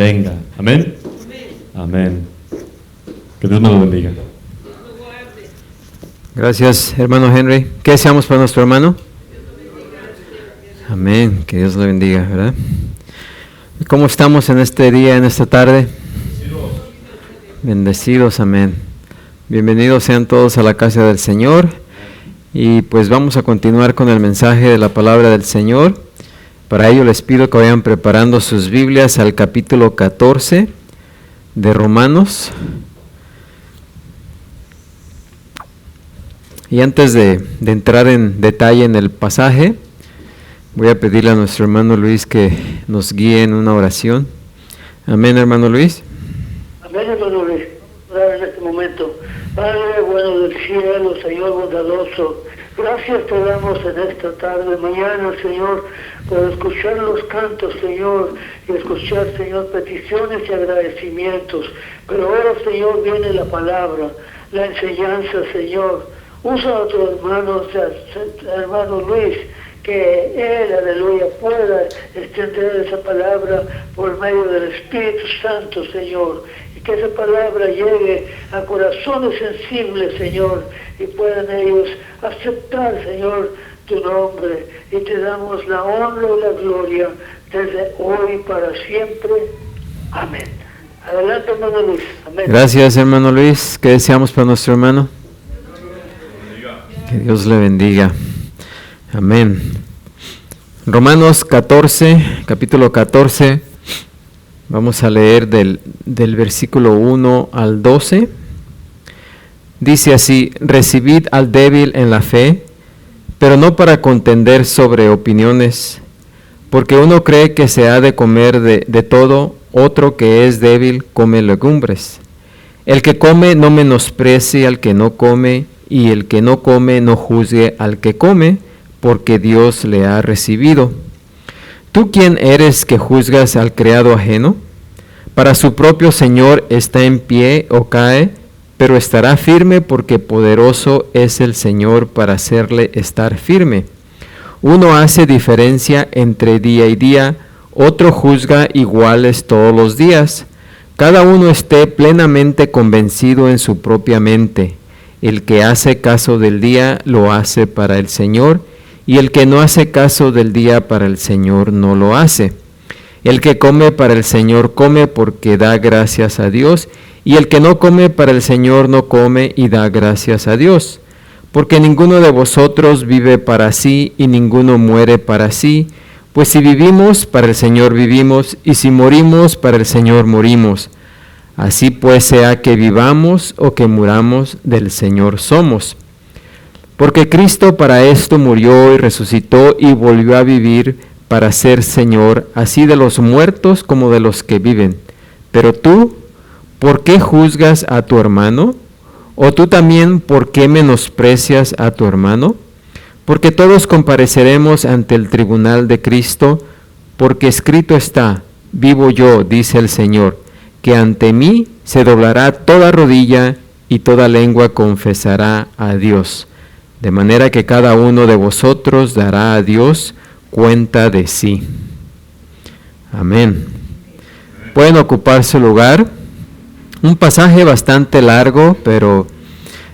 venga. Amén. Amén. Que Dios me lo bendiga. Gracias, hermano Henry. ¿Qué deseamos para nuestro hermano? Amén. Que Dios le bendiga, ¿verdad? ¿Cómo estamos en este día, en esta tarde? Bendecidos, amén. Bienvenidos sean todos a la casa del Señor. Y pues vamos a continuar con el mensaje de la palabra del Señor. Para ello les pido que vayan preparando sus Biblias al capítulo 14 de Romanos. Y antes de entrar en detalle en el pasaje, voy a pedirle a nuestro hermano Luis que nos guíe en una oración. Amén, hermano Luis. Amén, hermano Luis. Orar en este momento. Padre bueno del cielo, Señor bondadoso, gracias te damos en esta tarde, mañana, Señor, por escuchar los cantos, Señor, y escuchar, Señor, peticiones y agradecimientos. Pero ahora, Señor, viene la palabra, la enseñanza, Señor. Usa a tu hermano Luis, que él, aleluya, pueda extender esa palabra por medio del Espíritu Santo, Señor, y que esa palabra llegue a corazones sensibles, Señor, y puedan ellos aceptar, Señor, tu nombre, y te damos la honra y la gloria desde hoy para siempre. Amén. Adelante, hermano Luis. Amén. Gracias, hermano Luis. ¿Qué deseamos para nuestro hermano? Que Dios le bendiga. Amén. Romanos 14, capítulo 14, vamos a leer del versículo 1 al 12. Dice así: recibid al débil en la fe, pero no para contender sobre opiniones, porque uno cree que se ha de comer de todo, otro que es débil come legumbres. El que come no menosprecie al que no come, y el que no come no juzgue al que come, porque Dios le ha recibido. ¿Tú quién eres que juzgas al criado ajeno? Para su propio Señor está en pie o cae, pero estará firme porque poderoso es el Señor para hacerle estar firme. Uno hace diferencia entre día y día, otro juzga iguales todos los días. Cada uno esté plenamente convencido en su propia mente. El que hace caso del día lo hace para el Señor, y el que no hace caso del día para el Señor no lo hace. El que come para el Señor come porque da gracias a Dios, y el que no come para el Señor no come y da gracias a Dios. Porque ninguno de vosotros vive para sí, y ninguno muere para sí. Pues si vivimos, para el Señor vivimos, y si morimos, para el Señor morimos. Así pues, sea que vivamos o que muramos, del Señor somos. Porque Cristo para esto murió y resucitó y volvió a vivir para ser Señor, así de los muertos como de los que viven. Pero tú, ¿por qué juzgas a tu hermano? ¿O tú también por qué menosprecias a tu hermano? Porque todos compareceremos ante el tribunal de Cristo, porque escrito está: vivo yo, dice el Señor, que ante mí se doblará toda rodilla y toda lengua confesará a Dios. De manera que cada uno de vosotros dará a Dios cuenta de sí. Amén. Pueden ocupar su lugar. Un pasaje bastante largo, pero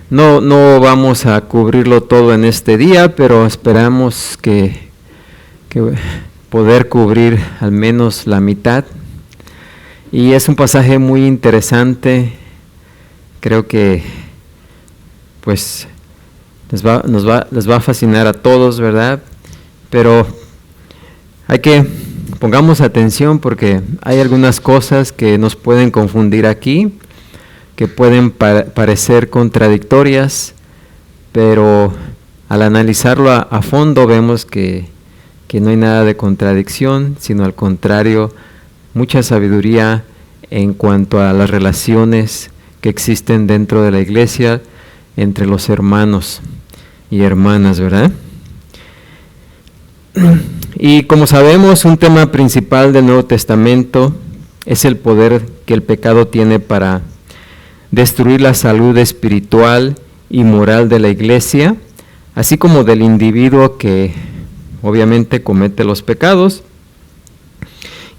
no vamos a cubrirlo todo en este día, pero esperamos que poder cubrir al menos la mitad. Y es un pasaje muy interesante. Creo que pues les va a fascinar a todos, ¿verdad? Pero pongamos atención, porque hay algunas cosas que nos pueden confundir aquí, que pueden parecer contradictorias, pero al analizarlo a fondo vemos que no hay nada de contradicción, sino al contrario, mucha sabiduría en cuanto a las relaciones que existen dentro de la iglesia entre los hermanos y hermanas, ¿verdad? Y como sabemos, un tema principal del Nuevo Testamento es el poder que el pecado tiene para destruir la salud espiritual y moral de la iglesia, así como del individuo que obviamente comete los pecados.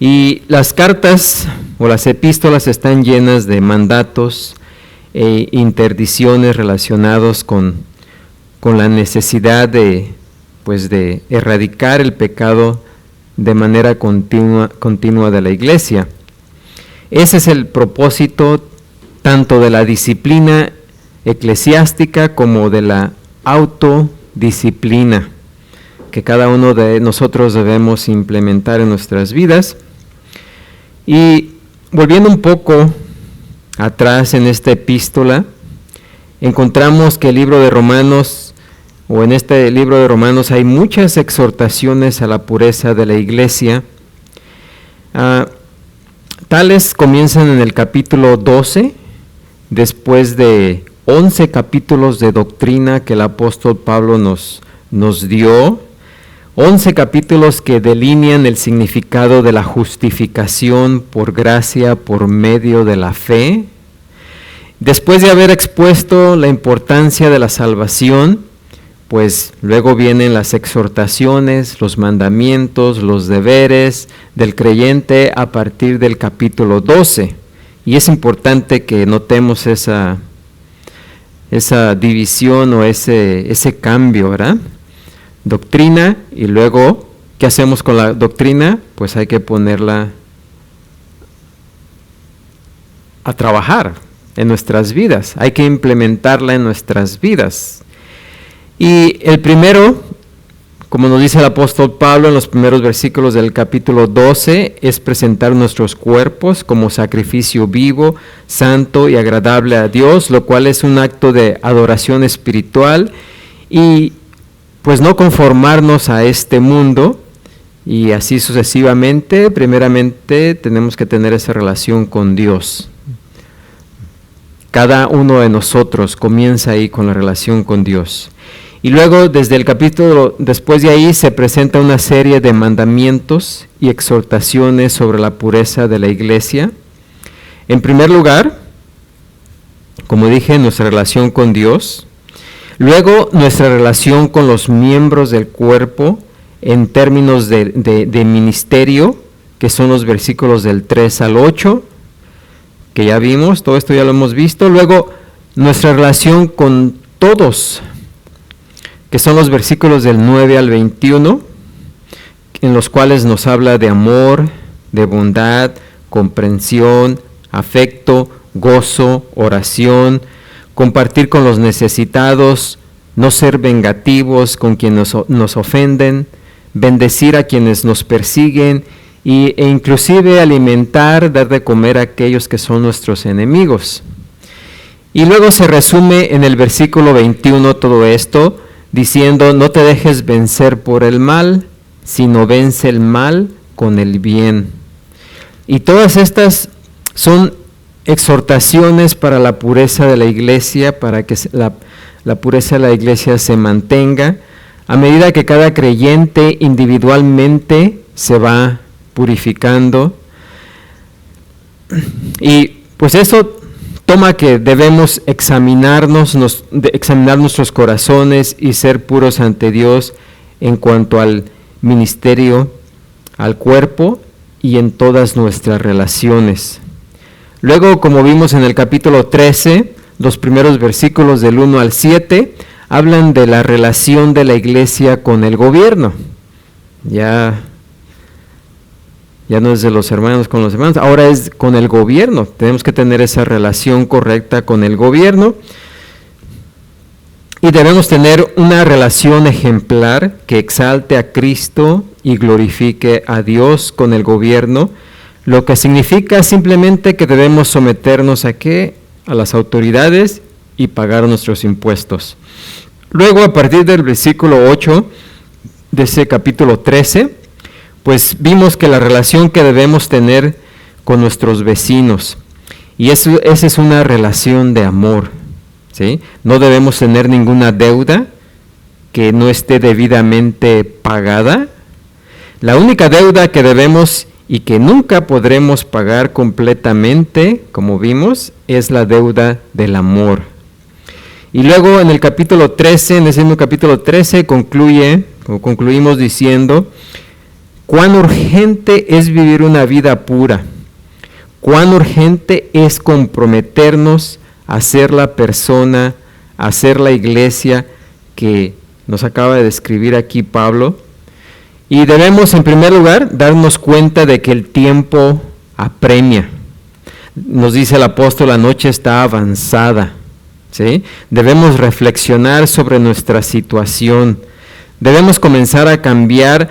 Y las cartas o las epístolas están llenas de mandatos e interdicciones relacionados con la necesidad de erradicar el pecado de manera continua de la iglesia. Ese es el propósito tanto de la disciplina eclesiástica como de la autodisciplina que cada uno de nosotros debemos implementar en nuestras vidas. Y volviendo un poco atrás en esta epístola, encontramos que el libro de Romanos, o en este libro de Romanos hay muchas exhortaciones a la pureza de la iglesia. Tales comienzan en el capítulo 12, después de 11 capítulos de doctrina que el apóstol Pablo nos dio, 11 capítulos que delinean el significado de la justificación por gracia por medio de la fe. Después de haber expuesto la importancia de la salvación, pues luego vienen las exhortaciones, los mandamientos, los deberes del creyente a partir del capítulo 12. Y es importante que notemos esa división o ese cambio, ¿verdad? Doctrina, y luego, ¿qué hacemos con la doctrina? Pues hay que ponerla a trabajar en nuestras vidas, hay que implementarla en nuestras vidas. Y el primero, como nos dice el apóstol Pablo en los primeros versículos del capítulo 12, es presentar nuestros cuerpos como sacrificio vivo, santo y agradable a Dios, lo cual es un acto de adoración espiritual, y pues no conformarnos a este mundo, y así sucesivamente. Primeramente tenemos que tener esa relación con Dios. Cada uno de nosotros comienza ahí con la relación con Dios. Y luego, desde el capítulo, después de ahí, se presenta una serie de mandamientos y exhortaciones sobre la pureza de la iglesia. En primer lugar, como dije, nuestra relación con Dios. Luego, nuestra relación con los miembros del cuerpo en términos de ministerio, que son los versículos del 3 al 8, que ya vimos, todo esto ya lo hemos visto. Luego, nuestra relación con todos, que son los versículos del 9 al 21, en los cuales nos habla de amor, de bondad, comprensión, afecto, gozo, oración, compartir con los necesitados, no ser vengativos con quienes nos ofenden, bendecir a quienes nos persiguen e inclusive alimentar, dar de comer a aquellos que son nuestros enemigos. Y luego se resume en el versículo 21 todo esto, diciendo: no te dejes vencer por el mal, sino vence el mal con el bien. Y todas estas son exhortaciones para la pureza de la iglesia, para que la pureza de la iglesia se mantenga a medida que cada creyente individualmente se va purificando. Y pues eso toma que debemos examinar nuestros corazones y ser puros ante Dios en cuanto al ministerio, al cuerpo y en todas nuestras relaciones. Luego, como vimos en el capítulo 13, los primeros versículos del 1 al 7 hablan de la relación de la iglesia con el gobierno. Ya no es de los hermanos con los hermanos, ahora es con el gobierno. Tenemos que tener esa relación correcta con el gobierno. Y debemos tener una relación ejemplar que exalte a Cristo y glorifique a Dios con el gobierno, lo que significa simplemente que debemos someternos a las autoridades y pagar nuestros impuestos. Luego, a partir del versículo 8 de ese capítulo 13, pues vimos que la relación que debemos tener con nuestros vecinos, y esa es una relación de amor, ¿sí? No debemos tener ninguna deuda que no esté debidamente pagada. La única deuda que debemos y que nunca podremos pagar completamente, como vimos, es la deuda del amor. Y luego en el capítulo 13, en ese mismo capítulo 13, concluimos diciendo: cuán urgente es vivir una vida pura, cuán urgente es comprometernos a ser la persona, a ser la iglesia que nos acaba de describir aquí Pablo. Y debemos, en primer lugar, darnos cuenta de que el tiempo apremia. Nos dice el apóstol, la noche está avanzada, ¿sí? Debemos reflexionar sobre nuestra situación. Debemos comenzar a cambiar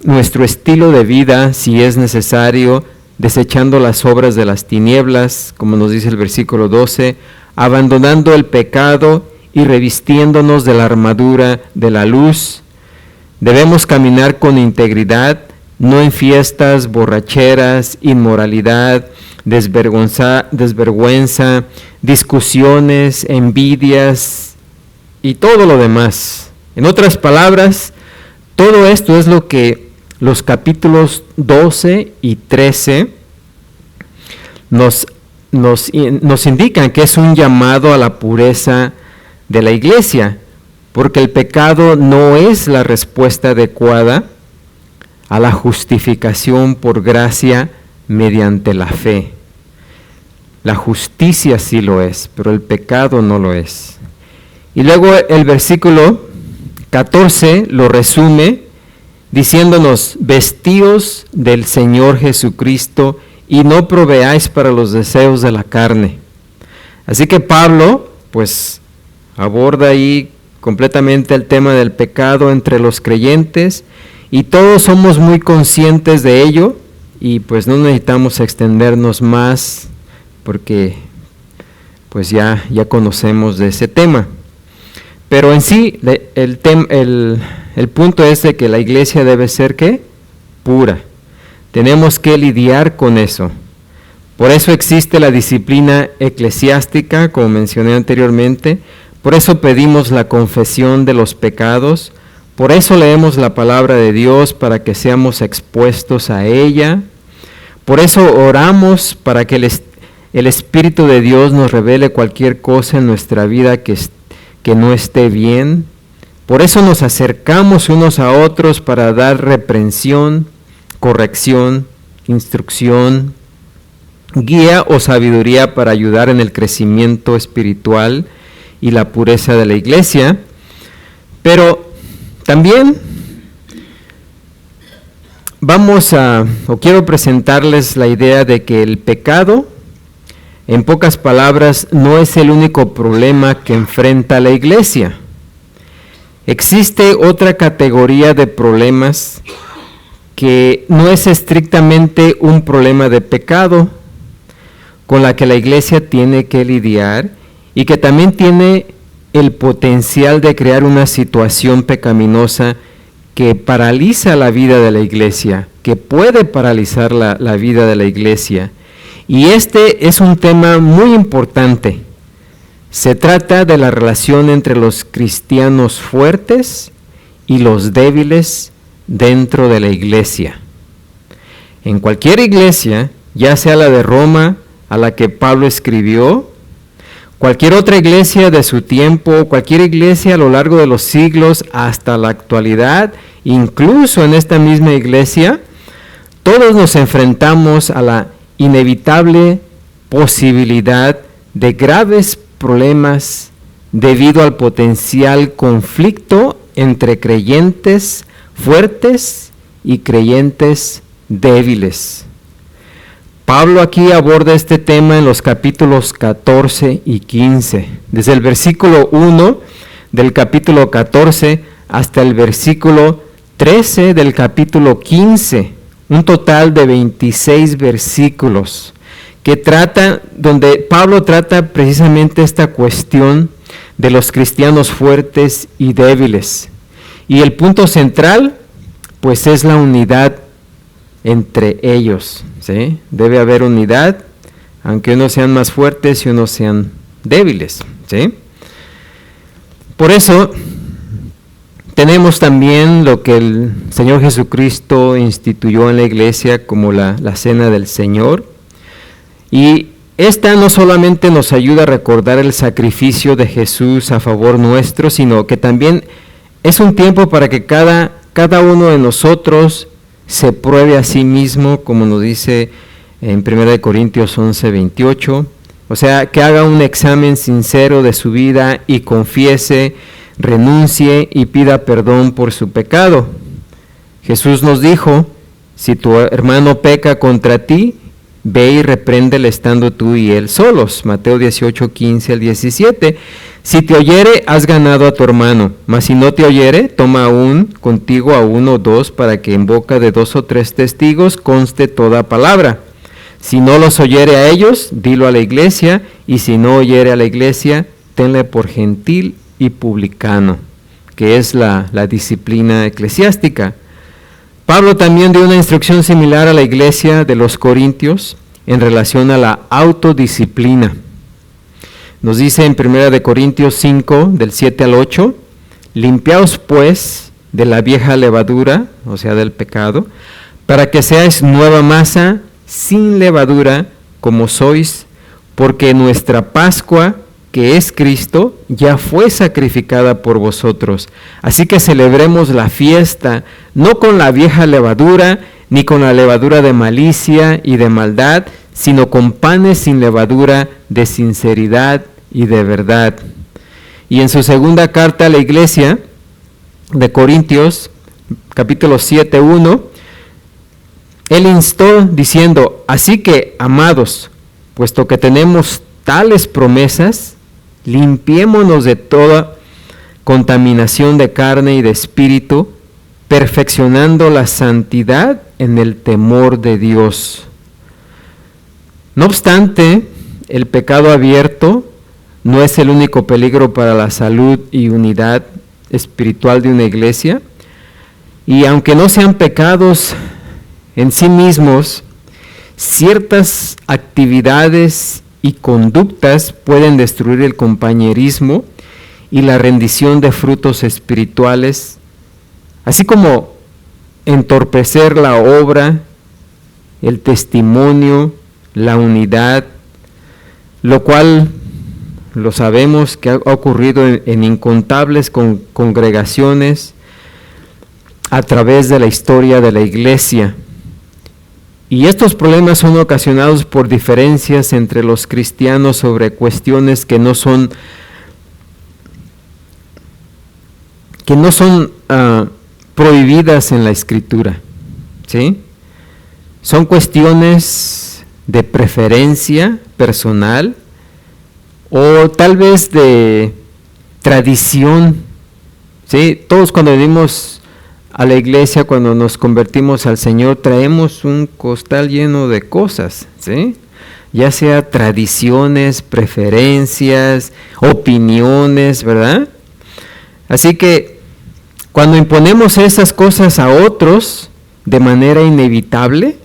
nuestro estilo de vida, si es necesario, desechando las obras de las tinieblas, como nos dice el versículo 12, abandonando el pecado y revistiéndonos de la armadura de la luz. Debemos caminar con integridad, no en fiestas, borracheras, inmoralidad, desvergüenza, discusiones, envidias y todo lo demás. En otras palabras, todo esto es lo que los capítulos 12 y 13 nos indican que es un llamado a la pureza de la iglesia, porque el pecado no es la respuesta adecuada a la justificación por gracia mediante la fe. La justicia sí lo es, pero el pecado no lo es. Y luego el versículo 14 lo resume diciéndonos, vestíos del Señor Jesucristo y no proveáis para los deseos de la carne. Así que Pablo, pues, aborda ahí completamente el tema del pecado entre los creyentes y todos somos muy conscientes de ello y pues no necesitamos extendernos más porque pues ya conocemos de ese tema. Pero en sí el punto es de que la iglesia debe ser ¿qué? Pura. Tenemos que lidiar con eso. Por eso existe la disciplina eclesiástica, como mencioné anteriormente. Por eso pedimos la confesión de los pecados. Por eso leemos la palabra de Dios para que seamos expuestos a ella. Por eso oramos para que el Espíritu de Dios nos revele cualquier cosa en nuestra vida que no esté bien. Por eso nos acercamos unos a otros para dar reprensión, corrección, instrucción, guía o sabiduría para ayudar en el crecimiento espiritual y la pureza de la iglesia. Pero también quiero presentarles la idea de que el pecado, en pocas palabras, no es el único problema que enfrenta la iglesia. Existe otra categoría de problemas que no es estrictamente un problema de pecado, con la que la iglesia tiene que lidiar y que también tiene el potencial de crear una situación pecaminosa que paraliza la vida de la iglesia, que puede paralizar la vida de la iglesia. Y este es un tema muy importante. Se trata de la relación entre los cristianos fuertes y los débiles dentro de la iglesia. En cualquier iglesia, ya sea la de Roma, a la que Pablo escribió, cualquier otra iglesia de su tiempo, cualquier iglesia a lo largo de los siglos hasta la actualidad, incluso en esta misma iglesia, todos nos enfrentamos a la inevitable posibilidad de graves problemas debido al potencial conflicto entre creyentes fuertes y creyentes débiles. Pablo aquí aborda este tema en los capítulos 14 y 15, desde el versículo 1 del capítulo 14 hasta el versículo 13 del capítulo 15, un total de 26 versículos donde Pablo trata precisamente esta cuestión de los cristianos fuertes y débiles. Y el punto central, pues, es la unidad entre ellos, ¿sí? Debe haber unidad, aunque unos sean más fuertes y unos sean débiles, ¿sí? Por eso tenemos también lo que el Señor Jesucristo instituyó en la iglesia como la Cena del Señor. Y esta no solamente nos ayuda a recordar el sacrificio de Jesús a favor nuestro, sino que también es un tiempo para que cada uno de nosotros se pruebe a sí mismo, como nos dice en 1 Corintios 11:28. O sea, que haga un examen sincero de su vida y confiese, renuncie y pida perdón por su pecado. Jesús nos dijo, si tu hermano peca contra ti, ve y repréndele estando tú y él solos. Mateo 18:15 al 17. Si te oyere, has ganado a tu hermano, mas si no te oyere, toma aún contigo a 1 o 2, para que en boca de 2 o 3 testigos conste toda palabra. Si no los oyere a ellos, dilo a la iglesia, y si no oyere a la iglesia, tenle por gentil y publicano, que es la disciplina eclesiástica. Pablo también dio una instrucción similar a la iglesia de los Corintios en relación a la autodisciplina. Nos dice en 1 Corintios 5, del 7 al 8, limpiaos pues de la vieja levadura, o sea del pecado, para que seáis nueva masa, sin levadura, como sois, porque nuestra Pascua, que es Cristo, ya fue sacrificada por vosotros. Así que celebremos la fiesta, no con la vieja levadura, ni con la levadura de malicia y de maldad, sino con panes sin levadura, de sinceridad y de verdad. Y en su segunda carta a la iglesia de Corintios, capítulo 7:1, él instó diciendo, así que, amados, puesto que tenemos tales promesas, limpiémonos de toda contaminación de carne y de espíritu, perfeccionando la santidad en el temor de Dios. No obstante, el pecado abierto no es el único peligro para la salud y unidad espiritual de una iglesia, y aunque no sean pecados en sí mismos, ciertas actividades y conductas pueden destruir el compañerismo y la rendición de frutos espirituales, así como entorpecer la obra, el testimonio, la unidad, lo cual lo sabemos que ha ocurrido en incontables congregaciones a través de la historia de la iglesia. Y estos problemas son ocasionados por diferencias entre los cristianos sobre cuestiones que no son prohibidas en la Escritura, ¿sí? Son cuestiones de preferencia personal o tal vez de tradición, ¿sí? Todos cuando venimos a la iglesia, cuando nos convertimos al Señor, traemos un costal lleno de cosas, ¿sí? Ya sea tradiciones, preferencias, opiniones, ¿verdad? Así que cuando imponemos esas cosas a otros de manera inevitable,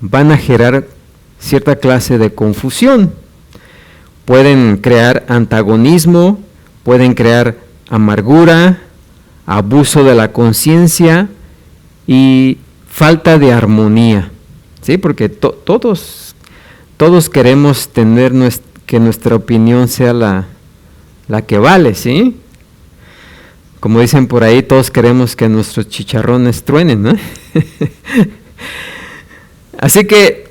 van a generar cierta clase de confusión. Pueden crear antagonismo, pueden crear amargura, abuso de la conciencia y falta de armonía, ¿sí? Porque todos queremos tener que nuestra opinión sea la que vale, ¿sí? Como dicen por ahí, todos queremos que nuestros chicharrones truenen, ¿no? Así que,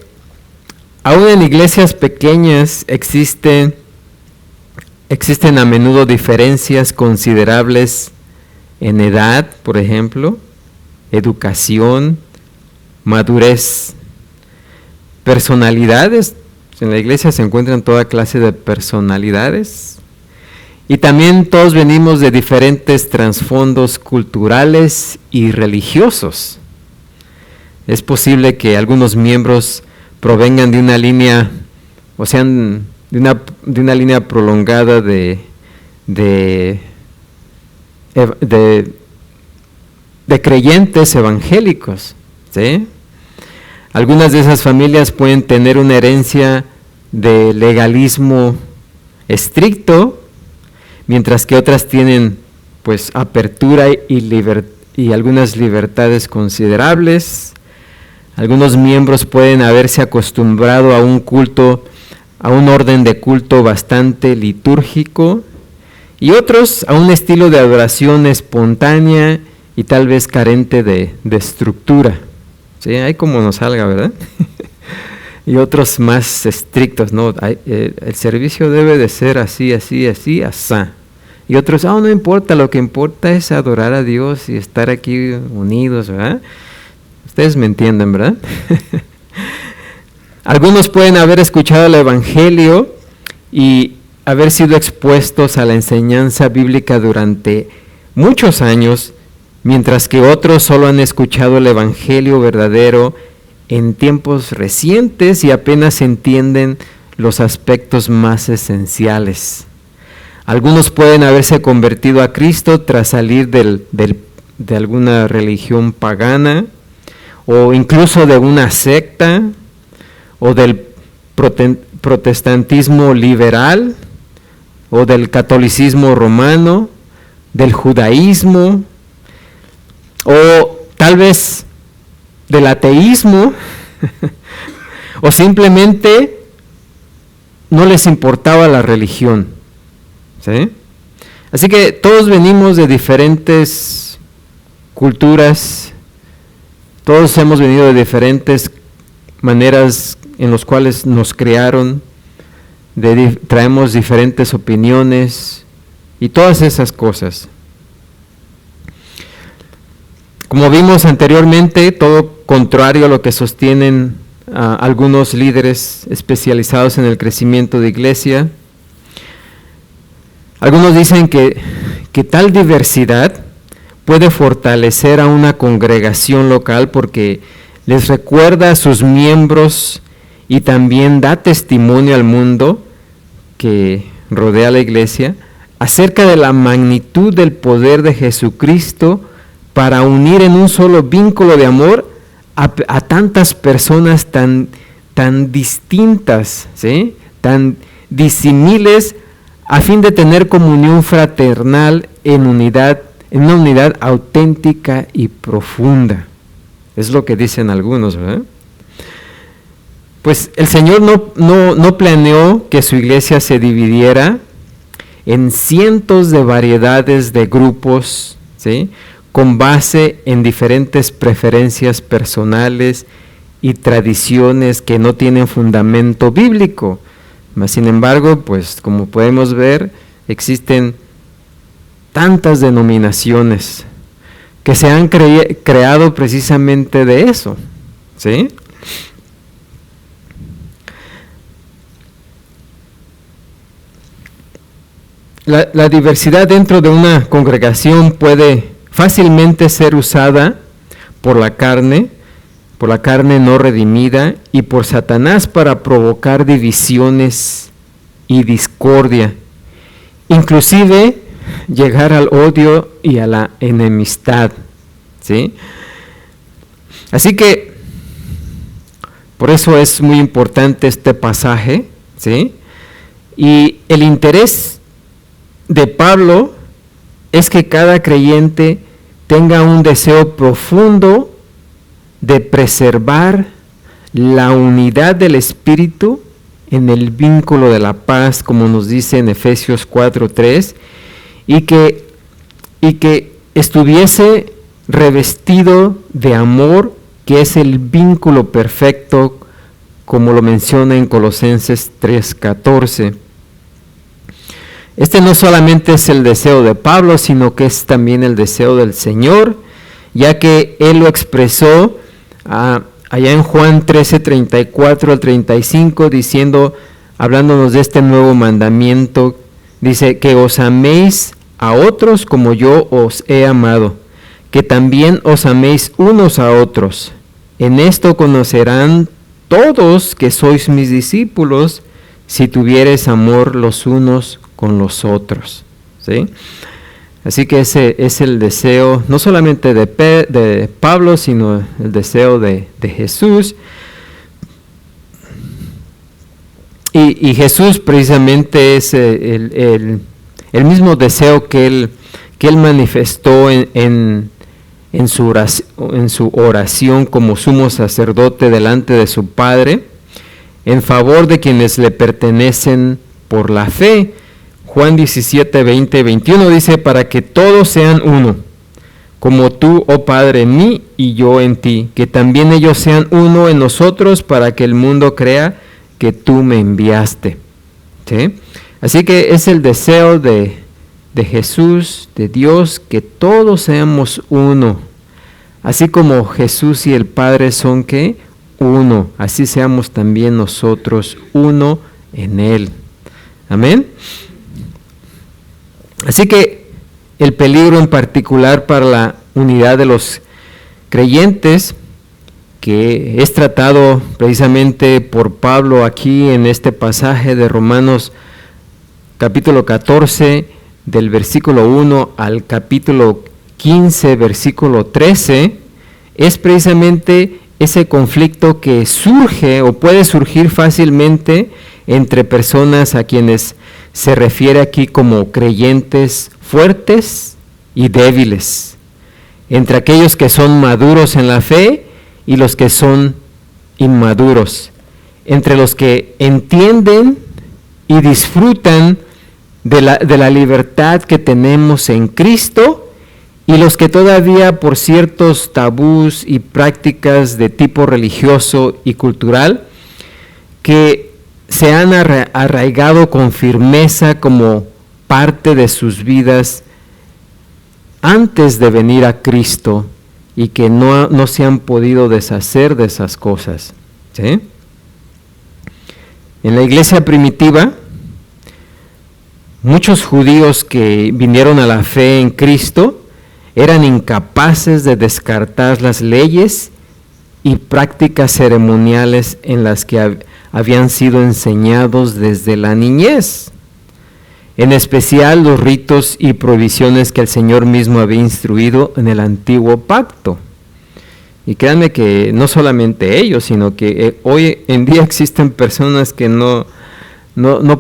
aún en iglesias pequeñas existen a menudo diferencias considerables en edad, por ejemplo, educación, madurez, personalidades. En la iglesia se encuentran toda clase de personalidades. Y también todos venimos de diferentes trasfondos culturales y religiosos. Es posible que algunos miembros provengan de una línea, o sean de una línea prolongada de creyentes evangélicos, ¿sí? Algunas de esas familias pueden tener una herencia de legalismo estricto, mientras que otras tienen pues apertura y algunas libertades considerables. Algunos miembros pueden haberse acostumbrado a un culto, a un orden de culto bastante litúrgico, y otros a un estilo de adoración espontánea y tal vez carente de estructura. ¿Sí? Ahí como nos salga, ¿verdad? y otros más estrictos, ¿no? El servicio debe de ser así, así, así, asá. Y otros, no importa, lo que importa es adorar a Dios y estar aquí unidos, ¿verdad? Ustedes me entienden, ¿verdad? Algunos pueden haber escuchado el Evangelio y haber sido expuestos a la enseñanza bíblica durante muchos años, mientras que otros solo han escuchado el Evangelio verdadero en tiempos recientes y apenas entienden los aspectos más esenciales. Algunos pueden haberse convertido a Cristo tras salir de alguna religión pagana, o incluso de una secta, o del protestantismo liberal, o del catolicismo romano, del judaísmo, o tal vez del ateísmo, o simplemente no les importaba la religión, ¿sí? Así que todos venimos de diferentes culturas, todos hemos venido de diferentes maneras en las cuales nos crearon, traemos diferentes opiniones y todas esas cosas. Como vimos anteriormente, todo contrario a lo que sostienen algunos líderes especializados en el crecimiento de iglesia. Algunos dicen que tal diversidad puede fortalecer a una congregación local porque les recuerda a sus miembros y también da testimonio al mundo que rodea la iglesia acerca de la magnitud del poder de Jesucristo para unir en un solo vínculo de amor a tantas personas tan distintas, ¿sí? Tan disímiles, a fin de tener comunión fraternal en una unidad auténtica y profunda. Es lo que dicen algunos, ¿verdad? Pues el Señor no planeó que su iglesia se dividiera en cientos de variedades de grupos, ¿sí? Con base en diferentes preferencias personales y tradiciones que no tienen fundamento bíblico. Mas, sin embargo, pues como podemos ver, existen tantas denominaciones que se han creado precisamente de eso, ¿sí? La diversidad dentro de una congregación puede fácilmente ser usada por la carne no redimida y por Satanás para provocar divisiones y discordia, inclusive llegar al odio y a la enemistad, ¿sí? Así que por eso es muy importante este pasaje, ¿sí? Y el interés de Pablo es que cada creyente tenga un deseo profundo de preservar la unidad del Espíritu en el vínculo de la paz, como nos dice en Efesios 4:3, y que estuviese revestido de amor, que es el vínculo perfecto, como lo menciona en Colosenses 3:14. Este no solamente es el deseo de Pablo, sino que es también el deseo del Señor, ya que Él lo expresó allá en Juan 13:34 al 35, hablándonos de este nuevo mandamiento, dice que os améis a otros como yo os he amado, que también os améis unos a otros. En esto conocerán todos que sois mis discípulos, si tuviereis amor los unos con los otros, ¿sí? Así que ese es el deseo, no solamente de Pablo, sino el deseo de Jesús. Y Jesús precisamente es el mismo deseo que él manifestó en su oración como sumo sacerdote delante de su Padre, en favor de quienes le pertenecen por la fe. Juan 17, 20, 21 dice, para que todos sean uno, como tú, oh Padre, en mí y yo en ti, que también ellos sean uno en nosotros para que el mundo crea que tú me enviaste. ¿Sí? Así que es el deseo de Jesús, de Dios, que todos seamos uno. Así como Jesús y el Padre son ¿qué? Uno, así seamos también nosotros uno en Él. Amén. Así que el peligro en particular para la unidad de los creyentes, que es tratado precisamente por Pablo aquí en este pasaje de Romanos capítulo 14, del versículo 1 al capítulo 15, versículo 13, es precisamente ese conflicto que surge o puede surgir fácilmente entre personas a quienes se refiere aquí como creyentes fuertes y débiles, entre aquellos que son maduros en la fe y los que son inmaduros, entre los que entienden y disfrutan de la libertad que tenemos en Cristo y los que todavía por ciertos tabús y prácticas de tipo religioso y cultural que se han arraigado con firmeza como parte de sus vidas antes de venir a Cristo y que no se han podido deshacer de esas cosas. ¿Sí? En la iglesia primitiva, muchos judíos que vinieron a la fe en Cristo eran incapaces de descartar las leyes y prácticas ceremoniales en las que habían sido enseñados desde la niñez, en especial los ritos y prohibiciones que el Señor mismo había instruido en el antiguo pacto. Y créanme que no solamente ellos, sino que hoy en día existen personas que no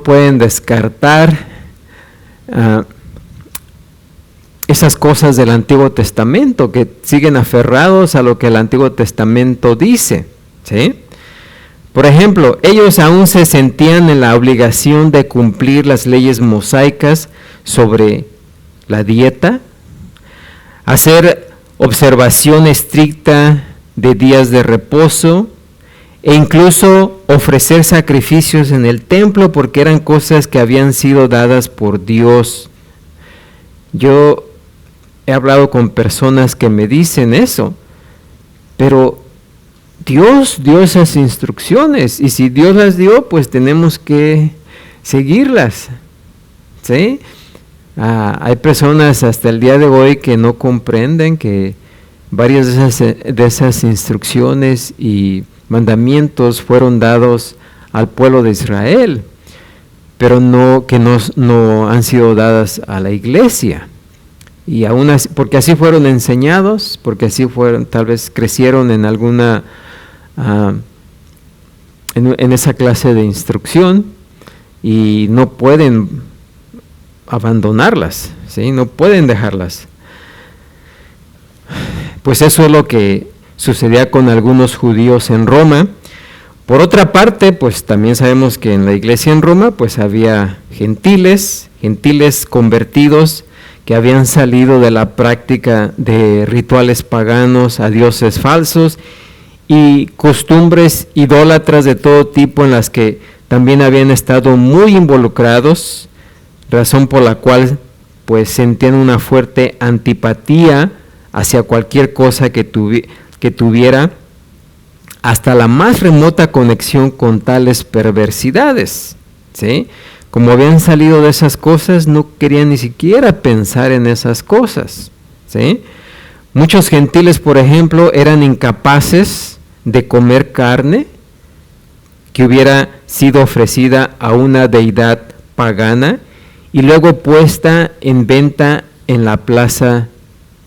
pueden descartar esas cosas del Antiguo Testamento, que siguen aferrados a lo que el Antiguo Testamento dice. ¿Sí? Por ejemplo, ellos aún se sentían en la obligación de cumplir las leyes mosaicas sobre la dieta, hacer observación estricta de días de reposo e incluso ofrecer sacrificios en el templo porque eran cosas que habían sido dadas por Dios. Yo he hablado con personas que me dicen eso, pero Dios dio esas instrucciones y si Dios las dio, pues tenemos que seguirlas. ¿Sí? Hay personas hasta el día de hoy que no comprenden que varias de esas instrucciones y mandamientos fueron dados al pueblo de Israel, pero no han sido dadas a la iglesia. Y aún así, porque así fueron enseñados, porque así fueron, tal vez crecieron en alguna, en esa clase de instrucción y no pueden abandonarlas, ¿sí? No pueden dejarlas. Pues eso es lo que sucedía con algunos judíos en Roma. Por otra parte, pues también sabemos que en la iglesia en Roma, pues había gentiles convertidos que habían salido de la práctica de rituales paganos a dioses falsos y costumbres idólatras de todo tipo en las que también habían estado muy involucrados, razón por la cual pues sentían una fuerte antipatía hacia cualquier cosa que tuviera hasta la más remota conexión con tales perversidades, ¿sí? Como habían salido de esas cosas, no querían ni siquiera pensar en esas cosas, ¿sí? Muchos gentiles, por ejemplo, eran incapaces de comer carne que hubiera sido ofrecida a una deidad pagana y luego puesta en venta en la plaza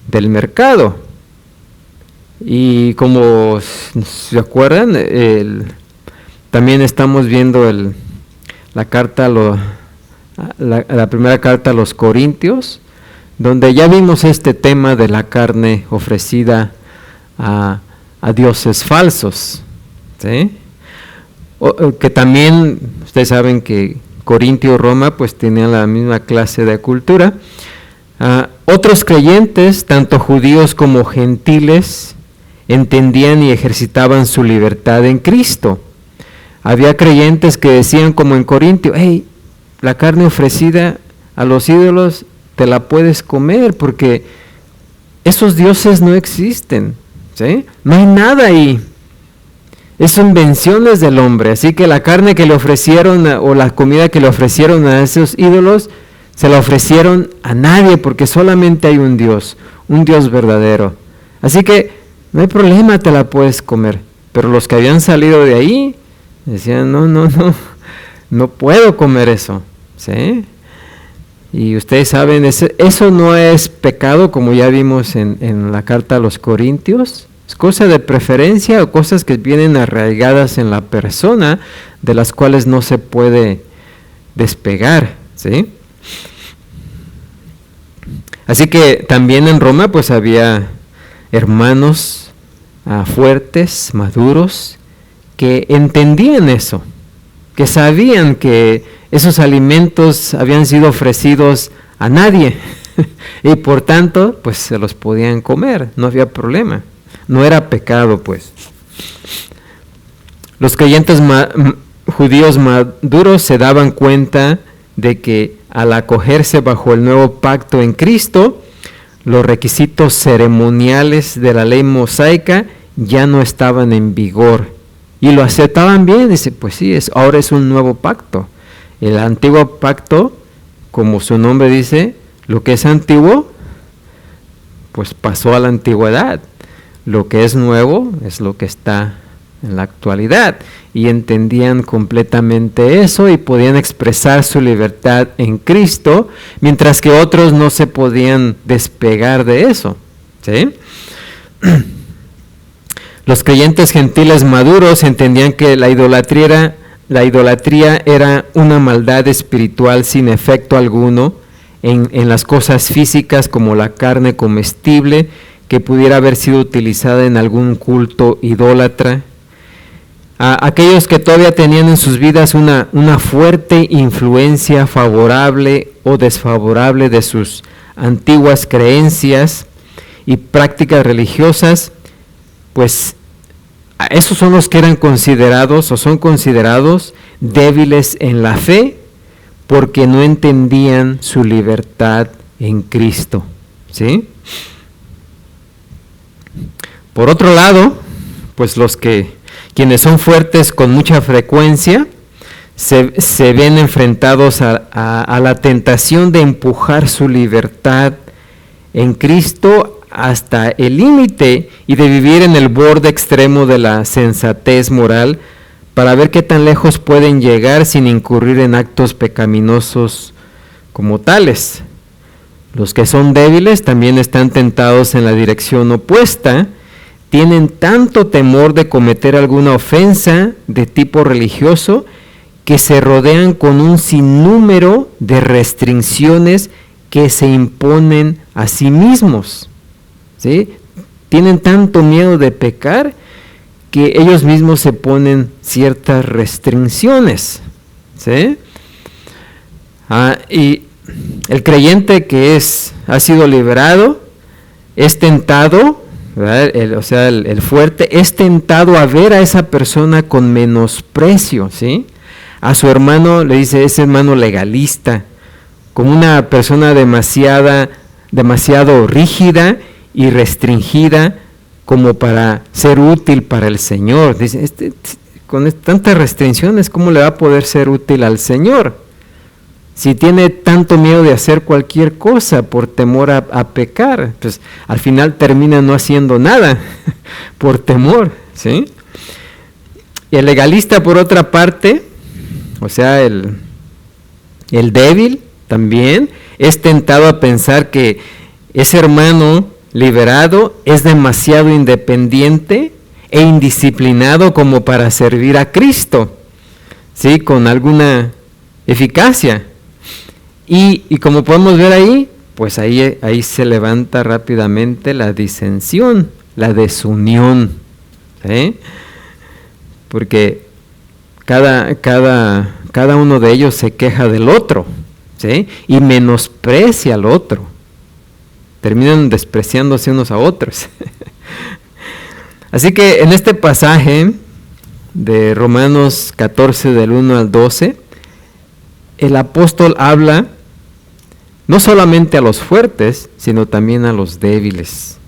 del mercado. Y como se acuerdan, también estamos viendo la primera carta a los Corintios, donde ya vimos este tema de la carne ofrecida a dioses falsos, ¿sí? Que también, ustedes saben que Corintio y Roma pues tenían la misma clase de cultura. Otros creyentes, tanto judíos como gentiles, entendían y ejercitaban su libertad en Cristo. Había creyentes que decían, como en Corintio, hey, la carne ofrecida a los ídolos te la puedes comer porque esos dioses no existen, ¿sí? No hay nada ahí. Son invenciones del hombre. Así que la carne que le ofrecieron o la comida que le ofrecieron a esos ídolos, se la ofrecieron a nadie porque solamente hay un Dios verdadero. Así que no hay problema, te la puedes comer. Pero los que habían salido de ahí decían, no puedo comer eso, ¿sí? Y ustedes saben, eso no es pecado, como ya vimos en la carta a los Corintios. Es cosa de preferencia o cosas que vienen arraigadas en la persona, de las cuales no se puede despegar, ¿sí? Así que también en Roma pues había hermanos fuertes, maduros, que entendían eso, que sabían que esos alimentos habían sido ofrecidos a nadie y por tanto pues se los podían comer, no había problema, no era pecado pues. Los creyentes judíos maduros se daban cuenta de que al acogerse bajo el nuevo pacto en Cristo, los requisitos ceremoniales de la ley mosaica ya no estaban en vigor y lo aceptaban bien. Dice, pues sí, ahora es un nuevo pacto. El antiguo pacto, como su nombre dice, lo que es antiguo, pues pasó a la antigüedad. Lo que es nuevo es lo que está en la actualidad. Y entendían completamente eso y podían expresar su libertad en Cristo, mientras que otros no se podían despegar de eso, ¿sí? Los creyentes gentiles maduros entendían que la idolatría era una maldad espiritual sin efecto alguno en las cosas físicas, como la carne comestible que pudiera haber sido utilizada en algún culto idólatra. Aquellos que todavía tenían en sus vidas una fuerte influencia favorable o desfavorable de sus antiguas creencias y prácticas religiosas, pues esos son los que eran considerados o son considerados débiles en la fe porque no entendían su libertad en Cristo, ¿sí? Por otro lado, pues quienes son fuertes con mucha frecuencia se ven enfrentados a la tentación de empujar su libertad en Cristo hasta el límite y de vivir en el borde extremo de la sensatez moral para ver qué tan lejos pueden llegar sin incurrir en actos pecaminosos como tales. Los que son débiles también están tentados en la dirección opuesta. Tienen tanto temor de cometer alguna ofensa de tipo religioso que se rodean con un sinnúmero de restricciones que se imponen a sí mismos, ¿sí? Tienen tanto miedo de pecar que ellos mismos se ponen ciertas restricciones, ¿sí? Y el creyente que ha sido liberado es tentado, el fuerte es tentado a ver a esa persona con menosprecio, ¿sí? A su hermano le dice, ese hermano legalista, como una persona demasiado rígida y restringida como para ser útil para el Señor. Dice, con tantas restricciones, ¿cómo le va a poder ser útil al Señor? Si tiene tanto miedo de hacer cualquier cosa por temor a pecar, pues al final termina no haciendo nada por temor, ¿sí? Y el legalista, por otra parte, o sea, el débil también, es tentado a pensar que ese hermano liberado es demasiado independiente e indisciplinado como para servir a Cristo, ¿sí? Con alguna eficacia. Y como podemos ver ahí, pues ahí se levanta rápidamente la disensión, la desunión, ¿sí? Porque cada uno de ellos se queja del otro, ¿sí? Y menosprecia al otro, terminan despreciándose unos a otros. Así que en este pasaje de Romanos 14 del 1 al 12, el apóstol habla no solamente a los fuertes, sino también a los débiles,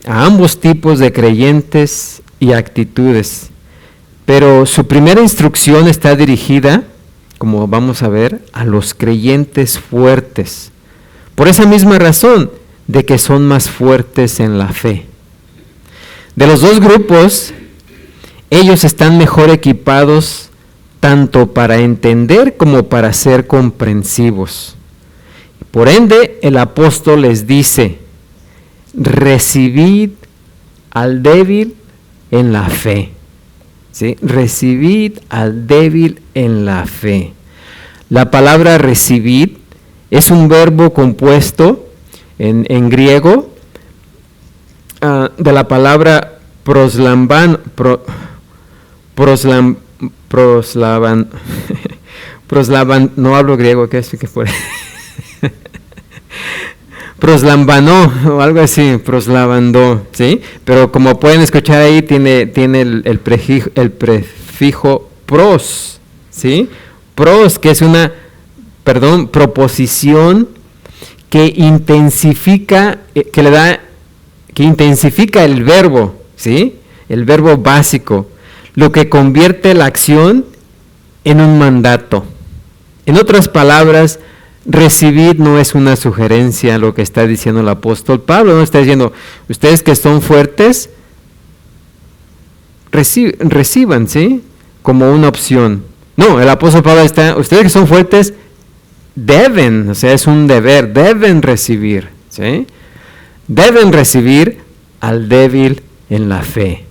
a ambos tipos de creyentes y actitudes. Pero su primera instrucción está dirigida, como vamos a ver, a los creyentes fuertes, por esa misma razón de que son más fuertes en la fe. De los dos grupos, ellos están mejor equipados tanto para entender como para ser comprensivos. Por ende, el apóstol les dice: recibid al débil en la fe. ¿Sí? Recibid al débil en la fe. La palabra recibid es un verbo compuesto en griego de la palabra proslavan, no hablo griego, ¿qué es que por proslambanó o algo así, proslavandó, ¿sí? Pero como pueden escuchar ahí, tiene el prefijo pros, ¿sí? Pros, que es una, proposición que intensifica, que intensifica el verbo, ¿sí? El verbo básico, lo que convierte la acción en un mandato. En otras palabras, recibir no es una sugerencia, lo que está diciendo el apóstol Pablo. No está diciendo, ustedes que son fuertes, reciban, ¿sí? Como una opción. No, el apóstol Pablo está, ustedes que son fuertes, deben, o sea, es un deber, deben recibir, ¿sí? Deben recibir al débil en la fe.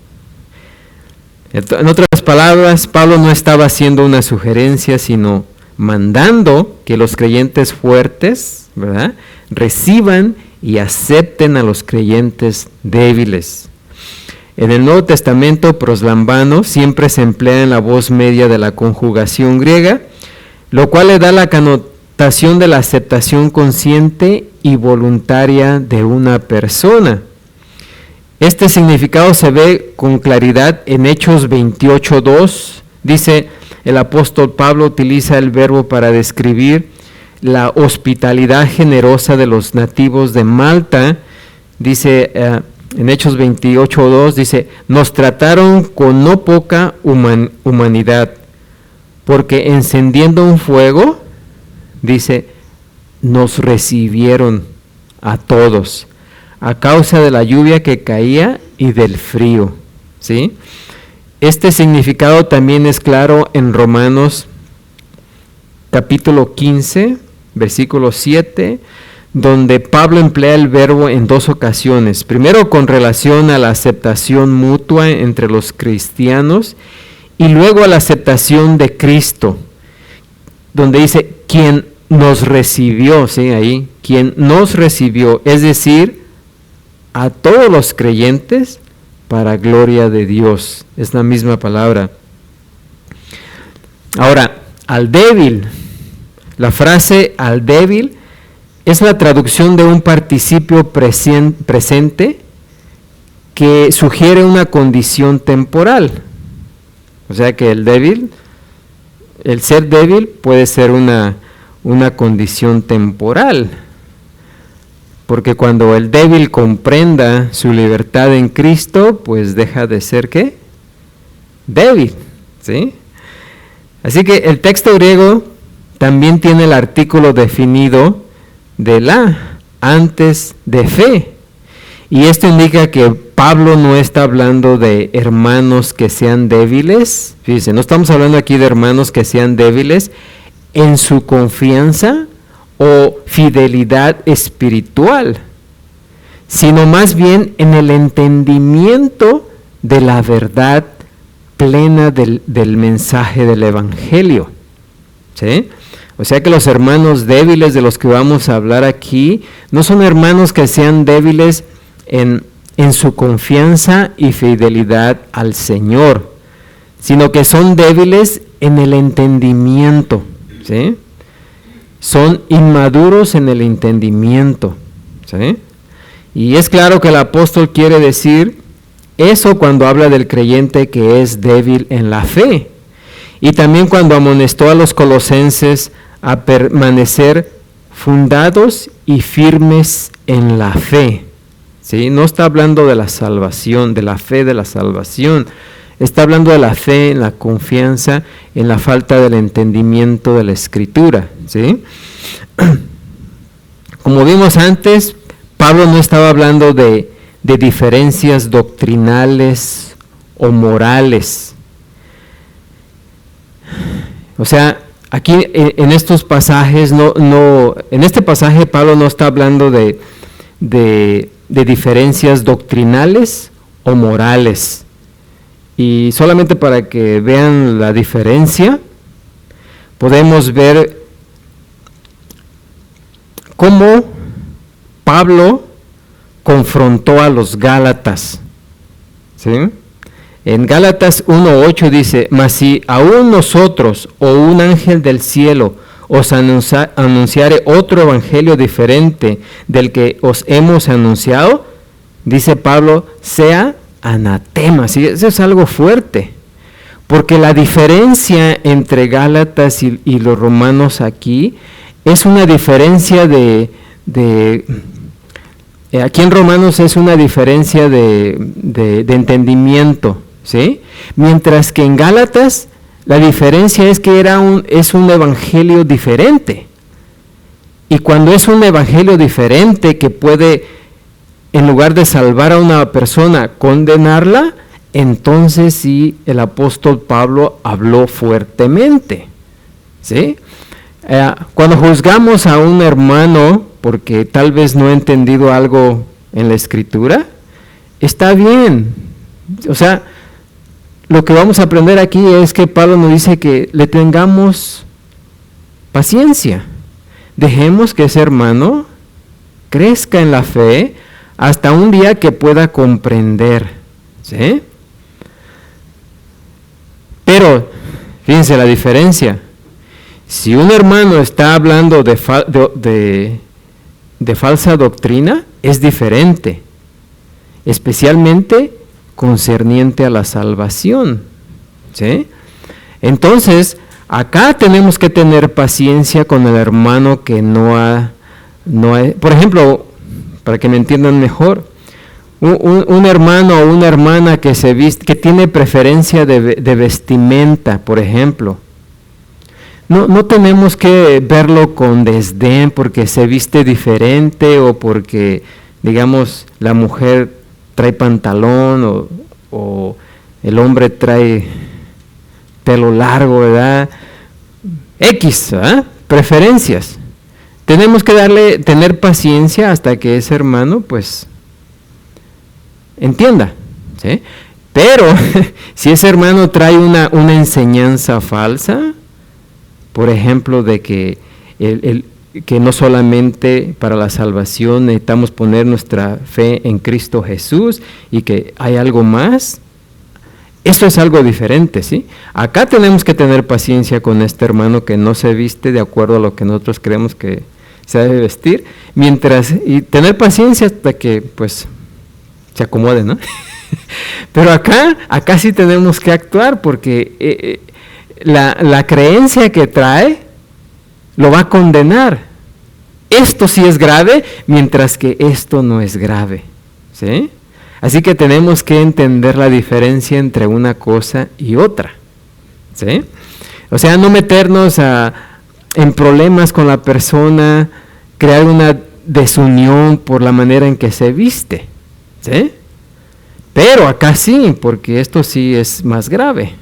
En otras palabras, Pablo no estaba haciendo una sugerencia, sino mandando que los creyentes fuertes, ¿verdad?, reciban y acepten a los creyentes débiles. En el Nuevo Testamento, proslambano siempre se emplea en la voz media de la conjugación griega, lo cual le da la connotación de la aceptación consciente y voluntaria de una persona. Este significado se ve con claridad en Hechos 28:2. Dice, el apóstol Pablo utiliza el verbo para describir la hospitalidad generosa de los nativos de Malta. Dice en Hechos 28:2, dice, nos trataron con no poca humanidad, porque encendiendo un fuego, dice, nos recibieron a todos, a causa de la lluvia que caía y del frío, ¿sí? Este significado también es claro en Romanos capítulo 15, versículo 7, donde Pablo emplea el verbo en dos ocasiones. Primero con relación a la aceptación mutua entre los cristianos y luego a la aceptación de Cristo, donde dice, quien nos recibió, ¿sí? Ahí, quien nos recibió, es decir, a todos los creyentes para gloria de Dios. Es la misma palabra. Ahora, al débil. La frase al débil es la traducción de un participio presente que sugiere una condición temporal. O sea que el débil, el ser débil puede ser una condición temporal. Porque cuando el débil comprenda su libertad en Cristo, pues deja de ser, ¿qué? Débil, ¿sí? Así que el texto griego también tiene el artículo definido de la, antes de fe. Y esto indica que Pablo no está hablando de hermanos que sean débiles. Fíjense, no estamos hablando aquí de hermanos que sean débiles en su confianza o fidelidad espiritual, sino más bien en el entendimiento de la verdad plena del mensaje del Evangelio, ¿sí? O sea que los hermanos débiles de los que vamos a hablar aquí no son hermanos que sean débiles en su confianza y fidelidad al Señor, sino que son débiles en el entendimiento, ¿sí? son inmaduros en el entendimiento. ¿Sí? Y es claro que el apóstol quiere decir eso cuando habla del creyente que es débil en la fe. Y también cuando amonestó a los colosenses a permanecer fundados y firmes en la fe. ¿Sí? No está hablando de la salvación, de la fe de la salvación. Está hablando de la fe, en la confianza, en la falta del entendimiento de la Escritura. ¿Sí? Como vimos antes, Pablo no estaba hablando de diferencias doctrinales o morales. O sea, aquí en estos pasajes, en este pasaje Pablo no está hablando de diferencias doctrinales o morales. Y solamente para que vean la diferencia, podemos ver cómo Pablo confrontó a los Gálatas. ¿Sí? En Gálatas 1:8 dice: mas si aún nosotros o un ángel del cielo os anunciare otro evangelio diferente del que os hemos anunciado, dice Pablo, sea anatema. ¿Sí? Eso es algo fuerte, porque la diferencia entre Gálatas y los romanos aquí es una diferencia aquí en Romanos es una diferencia de entendimiento, ¿sí? Mientras que en Gálatas la diferencia es que es un evangelio diferente. Y cuando es un evangelio diferente que puede, en lugar de salvar a una persona, condenarla, entonces sí el apóstol Pablo habló fuertemente, ¿sí? Cuando juzgamos a un hermano porque tal vez no ha entendido algo en la Escritura, está bien. O sea, lo que vamos a aprender aquí es que Pablo nos dice que le tengamos paciencia. Dejemos que ese hermano crezca en la fe hasta un día que pueda comprender. ¿Sí? Pero, fíjense la diferencia. Si un hermano está hablando de falsa doctrina, es diferente, especialmente concerniente a la salvación. ¿Sí? Entonces, acá tenemos que tener paciencia con el hermano que no ha, por ejemplo, para que me entiendan mejor, un hermano o una hermana que que tiene preferencia de vestimenta, por ejemplo. No tenemos que verlo con desdén porque se viste diferente o porque, digamos, la mujer trae pantalón o el hombre trae pelo largo, ¿verdad? X, ¿verdad? Preferencias. Tenemos que tener paciencia hasta que ese hermano, pues, entienda, ¿sí? Pero si ese hermano trae una enseñanza falsa, por ejemplo, de que que no solamente para la salvación necesitamos poner nuestra fe en Cristo Jesús y que hay algo más, eso es algo diferente, ¿sí? Acá tenemos que tener paciencia con este hermano que no se viste de acuerdo a lo que nosotros creemos que se debe vestir, y tener paciencia hasta que, pues, se acomode, ¿no? Pero acá sí tenemos que actuar porque la creencia que trae lo va a condenar. Esto sí es grave, mientras que esto no es grave, ¿sí? Así que tenemos que entender la diferencia entre una cosa y otra, ¿sí? O sea, no meternos en problemas con la persona, crear una desunión por la manera en que se viste, ¿sí? Pero acá sí, porque esto sí es más grave.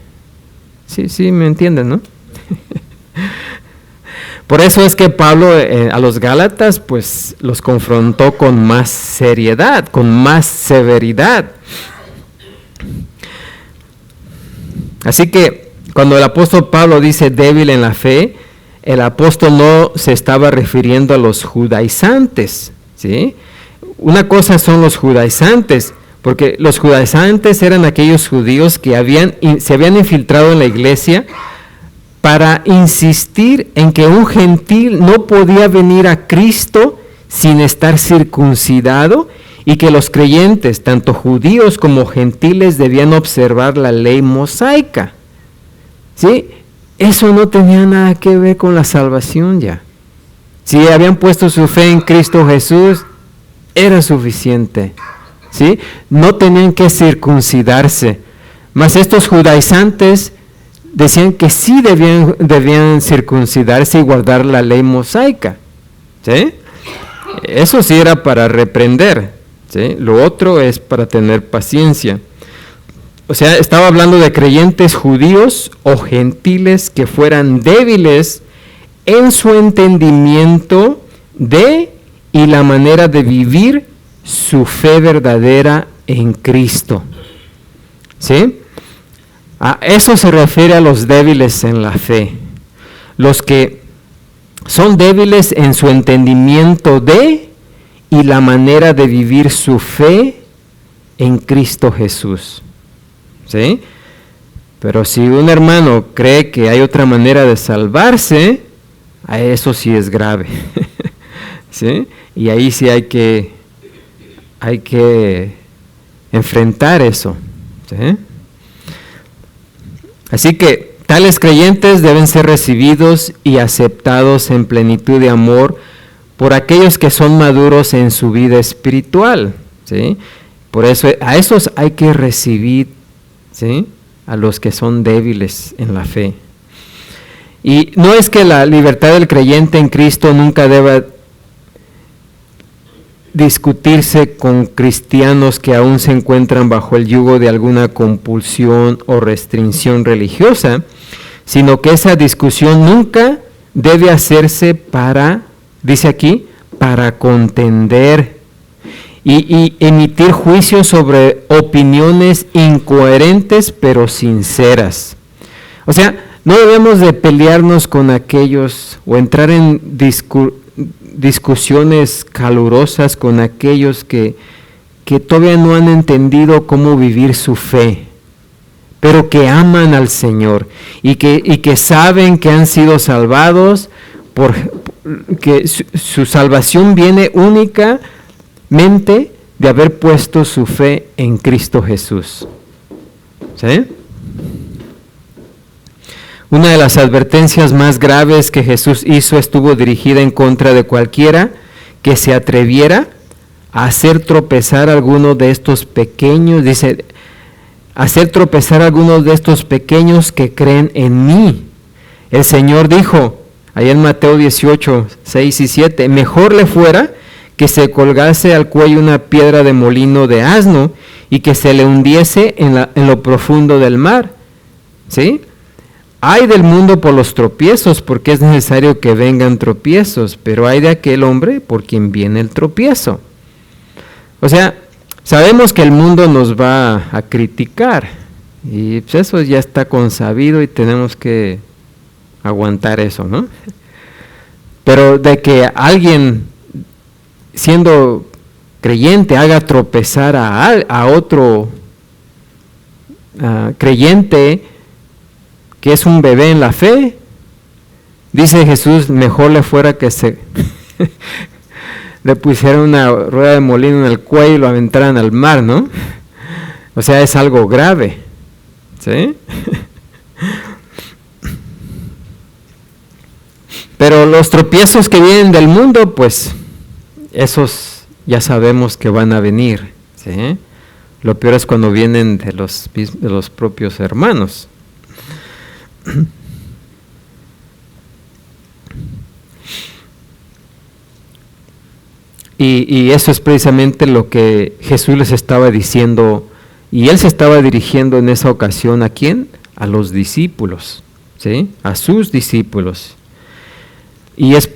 Sí, me entienden, ¿no? Por eso es que Pablo a los Gálatas pues los confrontó con más seriedad, con más severidad. Así que cuando el apóstol Pablo dice débil en la fe, el apóstol no se estaba refiriendo a los judaizantes, ¿sí? Una cosa son los judaizantes, porque los judaizantes eran aquellos judíos que se habían infiltrado en la iglesia para insistir en que un gentil no podía venir a Cristo sin estar circuncidado y que los creyentes, tanto judíos como gentiles, debían observar la ley mosaica. ¿Sí? Eso no tenía nada que ver con la salvación ya. Si habían puesto su fe en Cristo Jesús, era suficiente. ¿Sí? No tenían que circuncidarse. Mas estos judaizantes decían que sí debían circuncidarse y guardar la ley mosaica. ¿Sí? Eso sí era para reprender. ¿Sí? Lo otro es para tener paciencia. O sea, estaba hablando de creyentes judíos o gentiles que fueran débiles en su entendimiento de y la manera de vivir su fe verdadera en Cristo. ¿Sí? A eso se refiere a los débiles en la fe. Los que son débiles en su entendimiento de y la manera de vivir su fe en Cristo Jesús. ¿Sí? Pero si un hermano cree que hay otra manera de salvarse, a eso sí es grave. ¿Sí? Y ahí sí hay que enfrentar eso. ¿Sí? Así que tales creyentes deben ser recibidos y aceptados en plenitud de amor por aquellos que son maduros en su vida espiritual. ¿Sí? Por eso a esos hay que recibir, ¿sí?, a los que son débiles en la fe. Y no es que la libertad del creyente en Cristo nunca deba discutirse con cristianos que aún se encuentran bajo el yugo de alguna compulsión o restricción religiosa, sino que esa discusión nunca debe hacerse para, dice aquí, para contender y emitir juicios sobre opiniones incoherentes pero sinceras. O sea, no debemos de pelearnos con aquellos o entrar en discusiones calurosas con aquellos que todavía no han entendido cómo vivir su fe, pero que aman al Señor y que saben que han sido salvados, que su salvación viene únicamente de haber puesto su fe en Cristo Jesús. ¿Sí? Una de las advertencias más graves que Jesús hizo estuvo dirigida en contra de cualquiera que se atreviera a hacer tropezar a alguno de estos pequeños, dice, hacer tropezar a algunos de estos pequeños que creen en mí. El Señor dijo, allá en Mateo 18, 6 y 7, mejor le fuera que se colgase al cuello una piedra de molino de asno y que se le hundiese en lo profundo del mar. ¿Sí? Ay del mundo por los tropiezos, porque es necesario que vengan tropiezos, pero ay de aquel hombre por quien viene el tropiezo. O sea, sabemos que el mundo nos va a criticar, y pues eso ya está consabido y tenemos que aguantar eso, ¿no? Pero de que alguien, siendo creyente, haga tropezar a otro creyente, que es un bebé en la fe, dice Jesús, mejor le fuera que se le pusieran una rueda de molino en el cuello y lo aventaran al mar, ¿no? O sea, es algo grave, ¿sí? Pero los tropiezos que vienen del mundo, pues, esos ya sabemos que van a venir, ¿sí? Lo peor es cuando vienen de los propios hermanos. Y eso es precisamente lo que Jesús les estaba diciendo, y Él se estaba dirigiendo en esa ocasión, ¿a quién? A los discípulos, ¿sí? A sus discípulos. Y es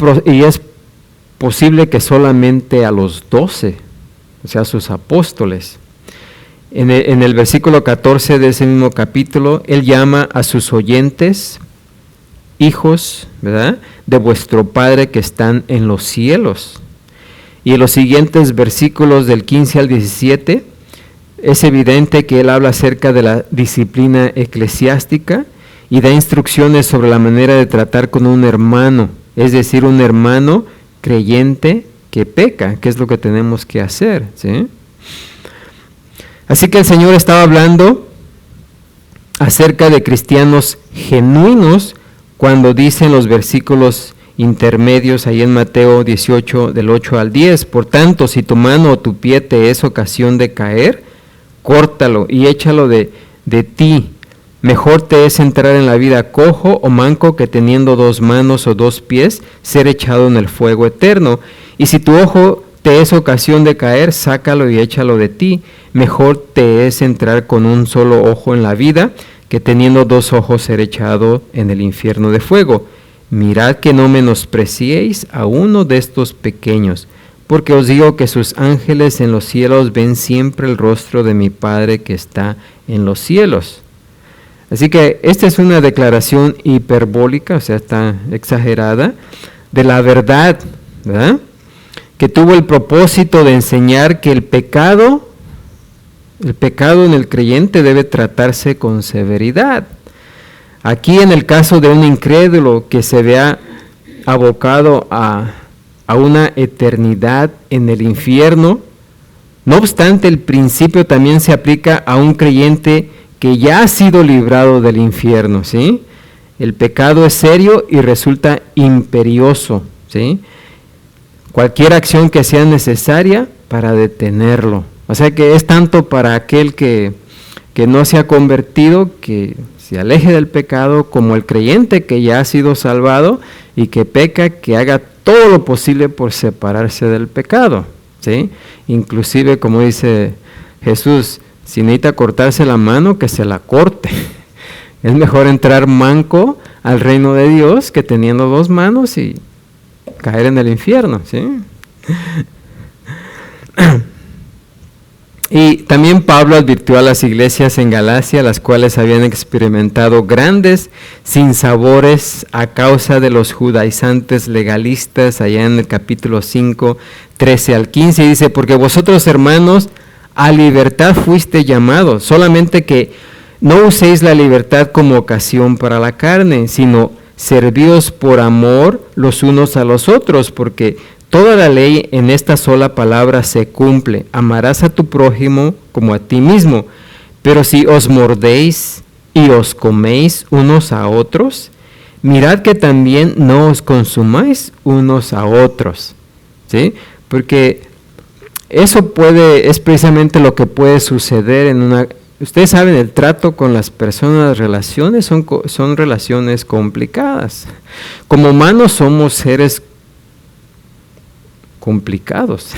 posible que solamente a los 12, o sea, a sus apóstoles. En el versículo 14 de ese mismo capítulo, Él llama a sus oyentes, hijos, ¿verdad?, de vuestro Padre que están en los cielos. Y en los siguientes versículos del 15 al 17, es evidente que Él habla acerca de la disciplina eclesiástica y da instrucciones sobre la manera de tratar con un hermano, es decir, un hermano creyente que peca, que es lo que tenemos que hacer, ¿sí? Así que el Señor estaba hablando acerca de cristianos genuinos cuando dice en los versículos intermedios ahí en Mateo 18 del 8 al 10, por tanto, si tu mano o tu pie te es ocasión de caer, córtalo y échalo de ti. Mejor te es entrar en la vida cojo o manco que teniendo 2 manos o 2 pies ser echado en el fuego eterno. Y si tu ojo te es ocasión de caer, sácalo y échalo de ti. Mejor te es entrar con un solo ojo en la vida que teniendo 2 ojos ser echado en el infierno de fuego. Mirad que no menospreciéis a uno de estos pequeños, porque os digo que sus ángeles en los cielos ven siempre el rostro de mi Padre que está en los cielos. Así que esta es una declaración hiperbólica, o sea, está exagerada, de la verdad, ¿verdad? Que tuvo el propósito de enseñar que el pecado en el creyente debe tratarse con severidad. Aquí en el caso de un incrédulo que se vea abocado a una eternidad en el infierno, no obstante el principio también se aplica a un creyente que ya ha sido librado del infierno, ¿sí? El pecado es serio y resulta imperioso, ¿sí? Cualquier acción que sea necesaria para detenerlo. O sea que es tanto para aquel que no se ha convertido, que se aleje del pecado, como el creyente que ya ha sido salvado y que peca, que haga todo lo posible por separarse del pecado, ¿sí? Inclusive, como dice Jesús, si necesita cortarse la mano, que se la corte. Es mejor entrar manco al reino de Dios que teniendo 2 manos y caer en el infierno, ¿sí? Y también Pablo advirtió a las iglesias en Galacia, las cuales habían experimentado grandes sinsabores a causa de los judaizantes legalistas, allá en el capítulo 5, 13 al 15, y dice, porque vosotros, hermanos, a libertad fuiste llamados, solamente que no uséis la libertad como ocasión para la carne, sino servíos por amor los unos a los otros, porque toda la ley en esta sola palabra se cumple: amarás a tu prójimo como a ti mismo. Pero si os mordéis y os coméis unos a otros, mirad que también no os consumáis unos a otros, ¿sí? Porque eso es precisamente lo que puede suceder en una... Ustedes saben, el trato con las personas, las relaciones son relaciones complicadas. Como humanos somos seres complicados.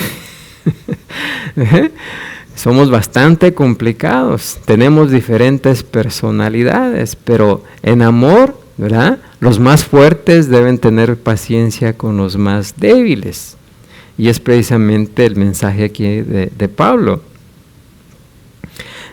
Somos bastante complicados, tenemos diferentes personalidades, pero en amor, ¿verdad? Los más fuertes deben tener paciencia con los más débiles. Y es precisamente el mensaje aquí de Pablo.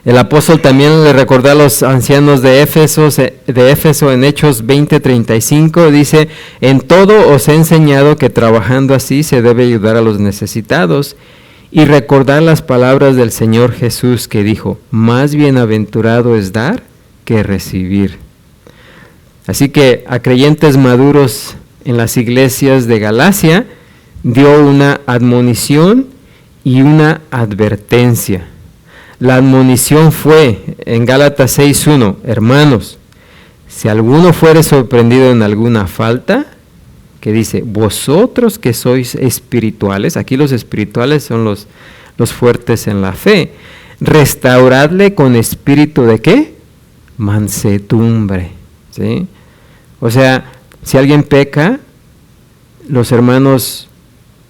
El apóstol también le recordó a los ancianos de Éfeso en Hechos 20:35, dice, en todo os he enseñado que trabajando así se debe ayudar a los necesitados y recordar las palabras del Señor Jesús que dijo, más bienaventurado es dar que recibir. Así que a creyentes maduros en las iglesias de Galacia dio una admonición y una advertencia. La admonición fue en Gálatas 6:1, hermanos, si alguno fuere sorprendido en alguna falta, que dice, vosotros que sois espirituales, aquí los espirituales son los fuertes en la fe, restauradle con espíritu de ¿qué? Mansedumbre, ¿sí? O sea, si alguien peca, los hermanos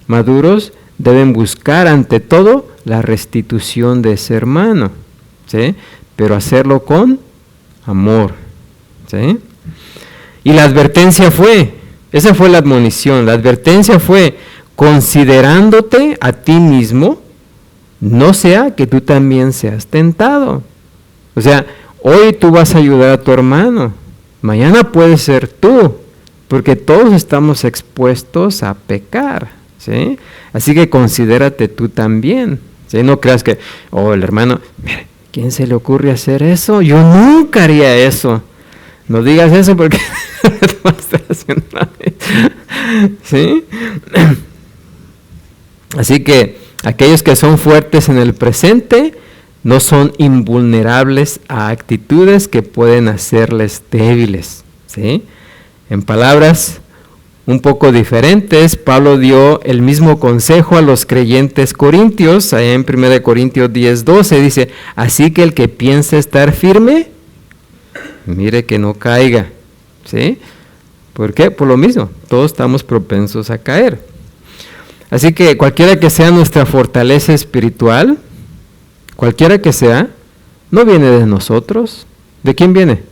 maduros deben buscar ante todo la restitución de ese hermano, ¿sí? Pero hacerlo con amor, ¿sí? Y la advertencia esa fue la admonición, la advertencia fue, considerándote a ti mismo, no sea que tú también seas tentado. O sea, hoy tú vas a ayudar a tu hermano, mañana puede ser tú, porque todos estamos expuestos a pecar, ¿sí? Así que considérate tú también, ¿sí? No creas que, el hermano, mire, ¿quién se le ocurre hacer eso? Yo nunca haría eso. No digas eso porque vas a estar haciendo una vez. ¿Sí? Así que aquellos que son fuertes en el presente no son invulnerables a actitudes que pueden hacerles débiles. ¿Sí? En palabras un poco diferentes, Pablo dio el mismo consejo a los creyentes corintios, allá en 1 Corintios 10:12, dice, así que el que piensa estar firme, mire que no caiga. ¿Sí? ¿Por qué? Por lo mismo, todos estamos propensos a caer. Así que cualquiera que sea nuestra fortaleza espiritual, cualquiera que sea, no viene de nosotros. ¿De quién viene?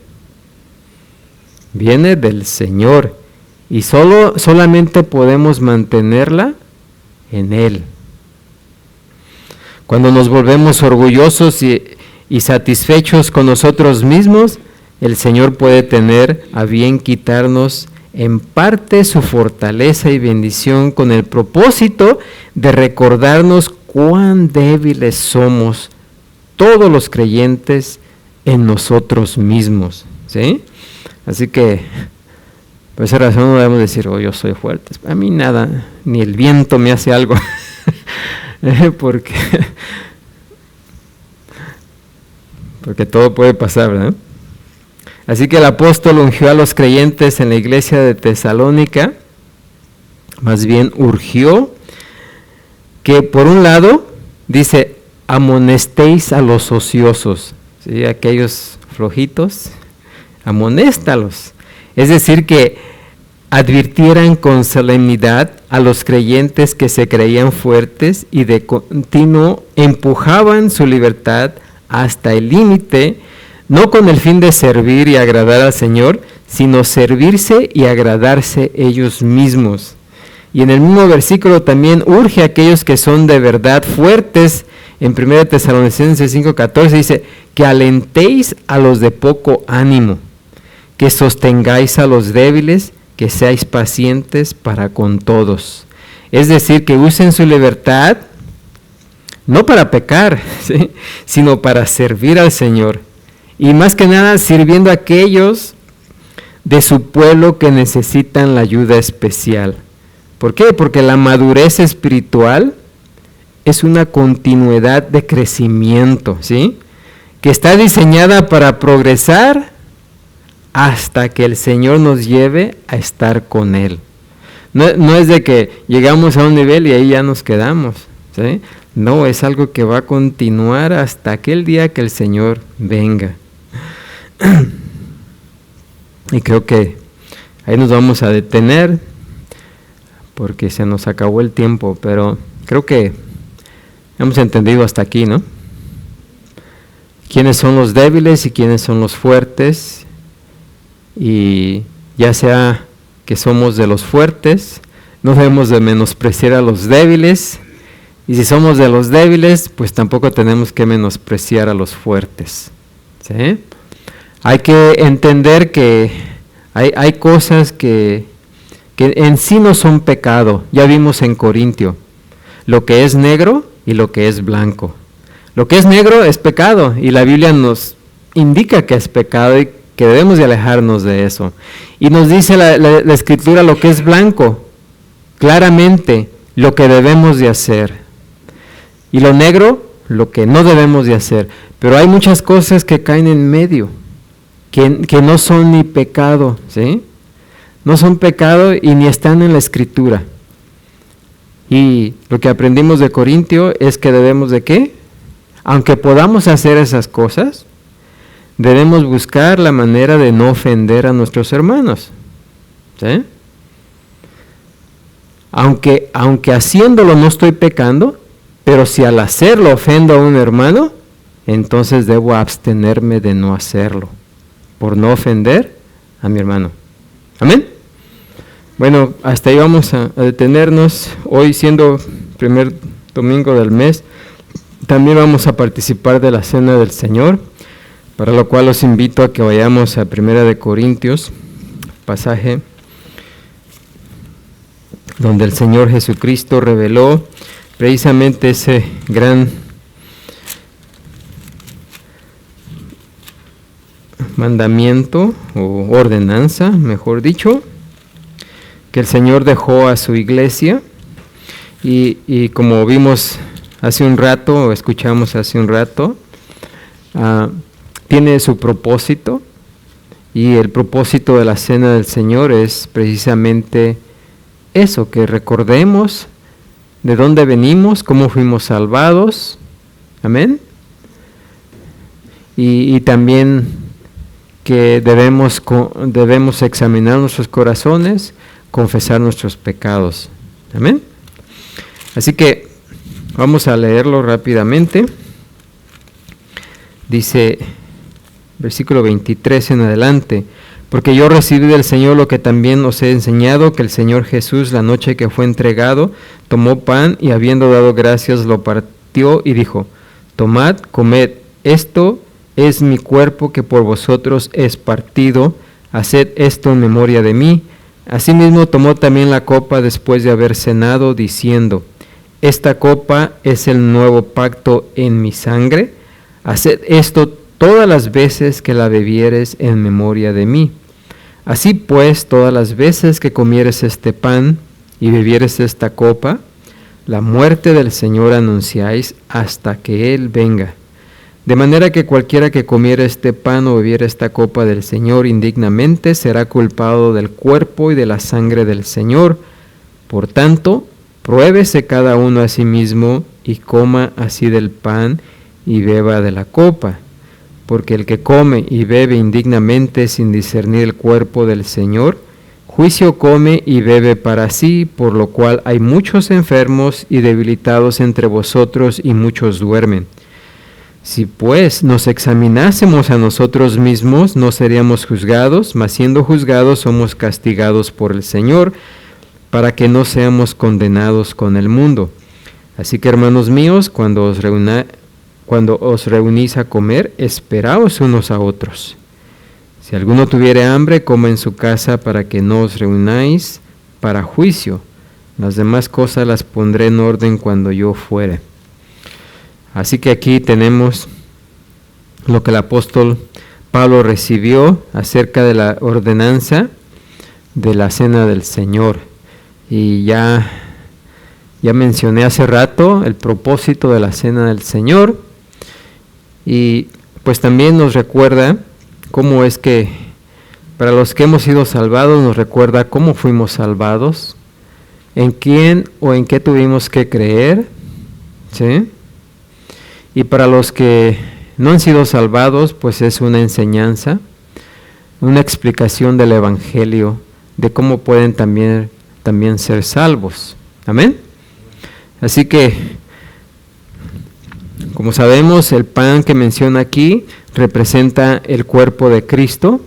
Viene del Señor. Y solamente podemos mantenerla en Él. Cuando nos volvemos orgullosos y satisfechos con nosotros mismos, el Señor puede tener a bien quitarnos en parte su fortaleza y bendición con el propósito de recordarnos cuán débiles somos todos los creyentes en nosotros mismos. ¿Sí? Así que por esa razón no debemos decir, oh, yo soy fuerte. A mí nada, ni el viento me hace algo. porque todo puede pasar, ¿verdad? Así que el apóstol ungió a los creyentes en la iglesia de Tesalónica, más bien urgió, que por un lado, dice, amonestéis a los ociosos, ¿sí? Aquellos flojitos, amonéstalos. Es decir, que advirtieran con solemnidad a los creyentes que se creían fuertes y de continuo empujaban su libertad hasta el límite, no con el fin de servir y agradar al Señor, sino servirse y agradarse ellos mismos. Y en el mismo versículo también urge a aquellos que son de verdad fuertes. En 1 Tesalonicenses 5:14 dice, que alentéis a los de poco ánimo, que sostengáis a los débiles, que seáis pacientes para con todos. Es decir, que usen su libertad, no para pecar, ¿sí? Sino para servir al Señor. Y más que nada sirviendo a aquellos de su pueblo que necesitan la ayuda especial. ¿Por qué? Porque la madurez espiritual es una continuidad de crecimiento, ¿sí? Que está diseñada para progresar hasta que el Señor nos lleve a estar con Él. No es de que llegamos a un nivel y ahí ya nos quedamos, ¿sí? No, es algo que va a continuar hasta aquel día que el Señor venga. Y creo que ahí nos vamos a detener porque se nos acabó el tiempo, pero creo que hemos entendido hasta aquí, ¿no? ¿Quiénes son los débiles y quiénes son los fuertes? Y ya sea que somos de los fuertes, no debemos de menospreciar a los débiles, y si somos de los débiles, pues tampoco tenemos que menospreciar a los fuertes, ¿sí? Hay que entender que hay cosas que en sí no son pecado. Ya vimos en Corintio, lo que es negro y lo que es blanco. Lo que es negro es pecado, y la Biblia nos indica que es pecado y que debemos de alejarnos de eso. Y nos dice la Escritura lo que es blanco, claramente lo que debemos de hacer. Y lo negro, lo que no debemos de hacer. Pero hay muchas cosas que caen en medio, que no son ni pecado, ¿sí? No son pecado y ni están en la Escritura. Y lo que aprendimos de Corintio es que debemos de ¿qué? Aunque podamos hacer esas cosas, debemos buscar la manera de no ofender a nuestros hermanos, ¿sí? Aunque haciéndolo no estoy pecando, pero si al hacerlo ofendo a un hermano, entonces debo abstenerme de no hacerlo, por no ofender a mi hermano. ¿Amén? Bueno, hasta ahí vamos a detenernos. Hoy, siendo primer domingo del mes, también vamos a participar de la Cena del Señor, para lo cual los invito a que vayamos a 1 Corintios, pasaje donde el Señor Jesucristo reveló precisamente ese gran mandamiento o ordenanza, mejor dicho, que el Señor dejó a su iglesia y como vimos hace un rato, o escuchamos hace un rato, tiene su propósito, y el propósito de la Cena del Señor es precisamente eso, que recordemos de dónde venimos, cómo fuimos salvados, amén, y también que debemos examinar nuestros corazones, confesar nuestros pecados, amén. Así que vamos a leerlo rápidamente. Dice, versículo 23 en adelante: porque yo recibí del Señor lo que también os he enseñado, que el Señor Jesús, la noche que fue entregado, tomó pan y habiendo dado gracias, lo partió y dijo: tomad, comed, esto es mi cuerpo que por vosotros es partido, haced esto en memoria de mí. Asimismo tomó también la copa después de haber cenado, diciendo: esta copa es el nuevo pacto en mi sangre, haced esto todas las veces que la bebieres en memoria de mí. Así pues, todas las veces que comieres este pan y bebieres esta copa, la muerte del Señor anunciáis hasta que Él venga. De manera que cualquiera que comiera este pan o bebiera esta copa del Señor indignamente será culpado del cuerpo y de la sangre del Señor. Por tanto, pruébese cada uno a sí mismo y coma así del pan y beba de la copa. Porque el que come y bebe indignamente sin discernir el cuerpo del Señor, juicio come y bebe para sí, por lo cual hay muchos enfermos y debilitados entre vosotros y muchos duermen. Si pues nos examinásemos a nosotros mismos, no seríamos juzgados, mas siendo juzgados somos castigados por el Señor, para que no seamos condenados con el mundo. Así que, hermanos míos, cuando os reunís a comer, esperaos unos a otros. Si alguno tuviere hambre, coma en su casa, para que no os reunáis para juicio. Las demás cosas las pondré en orden cuando yo fuere. Así que aquí tenemos lo que el apóstol Pablo recibió acerca de la ordenanza de la Cena del Señor. Y ya mencioné hace rato el propósito de la Cena del Señor. Y pues también nos recuerda cómo es que, para los que hemos sido salvados, nos recuerda cómo fuimos salvados, en quién o en qué tuvimos que creer, ¿sí? Y para los que no han sido salvados, pues es una enseñanza, una explicación del Evangelio, de cómo pueden también ser salvos. Amén. Así que, como sabemos, el pan que menciona aquí representa el cuerpo de Cristo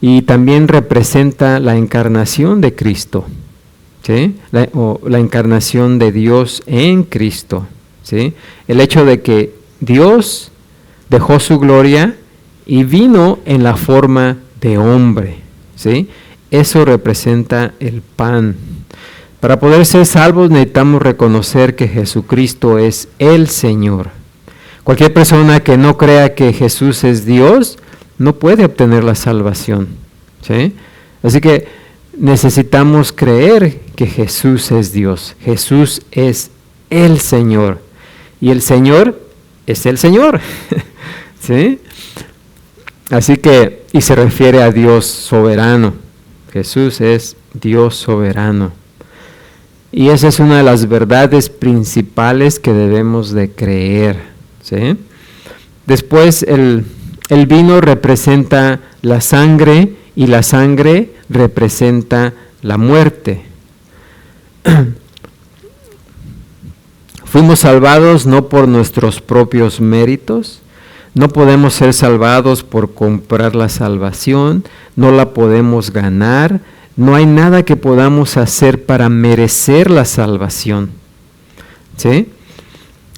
y también representa la encarnación de Cristo, ¿sí? La encarnación de Dios en Cristo, ¿sí? El hecho de que Dios dejó su gloria y vino en la forma de hombre, ¿sí? Eso representa el pan. Para poder ser salvos necesitamos reconocer que Jesucristo es el Señor. Cualquier persona que no crea que Jesús es Dios no puede obtener la salvación, ¿sí? Así que necesitamos creer que Jesús es Dios. Jesús es el Señor. Y el Señor es el Señor, ¿sí? Así que, y se refiere a Dios soberano. Jesús es Dios soberano. Y esa es una de las verdades principales que debemos de creer, ¿sí? Después el vino representa la sangre y la sangre representa la muerte. Fuimos salvados no por nuestros propios méritos, no podemos ser salvados por comprar la salvación, no la podemos ganar, no hay nada que podamos hacer para merecer la salvación, ¿sí?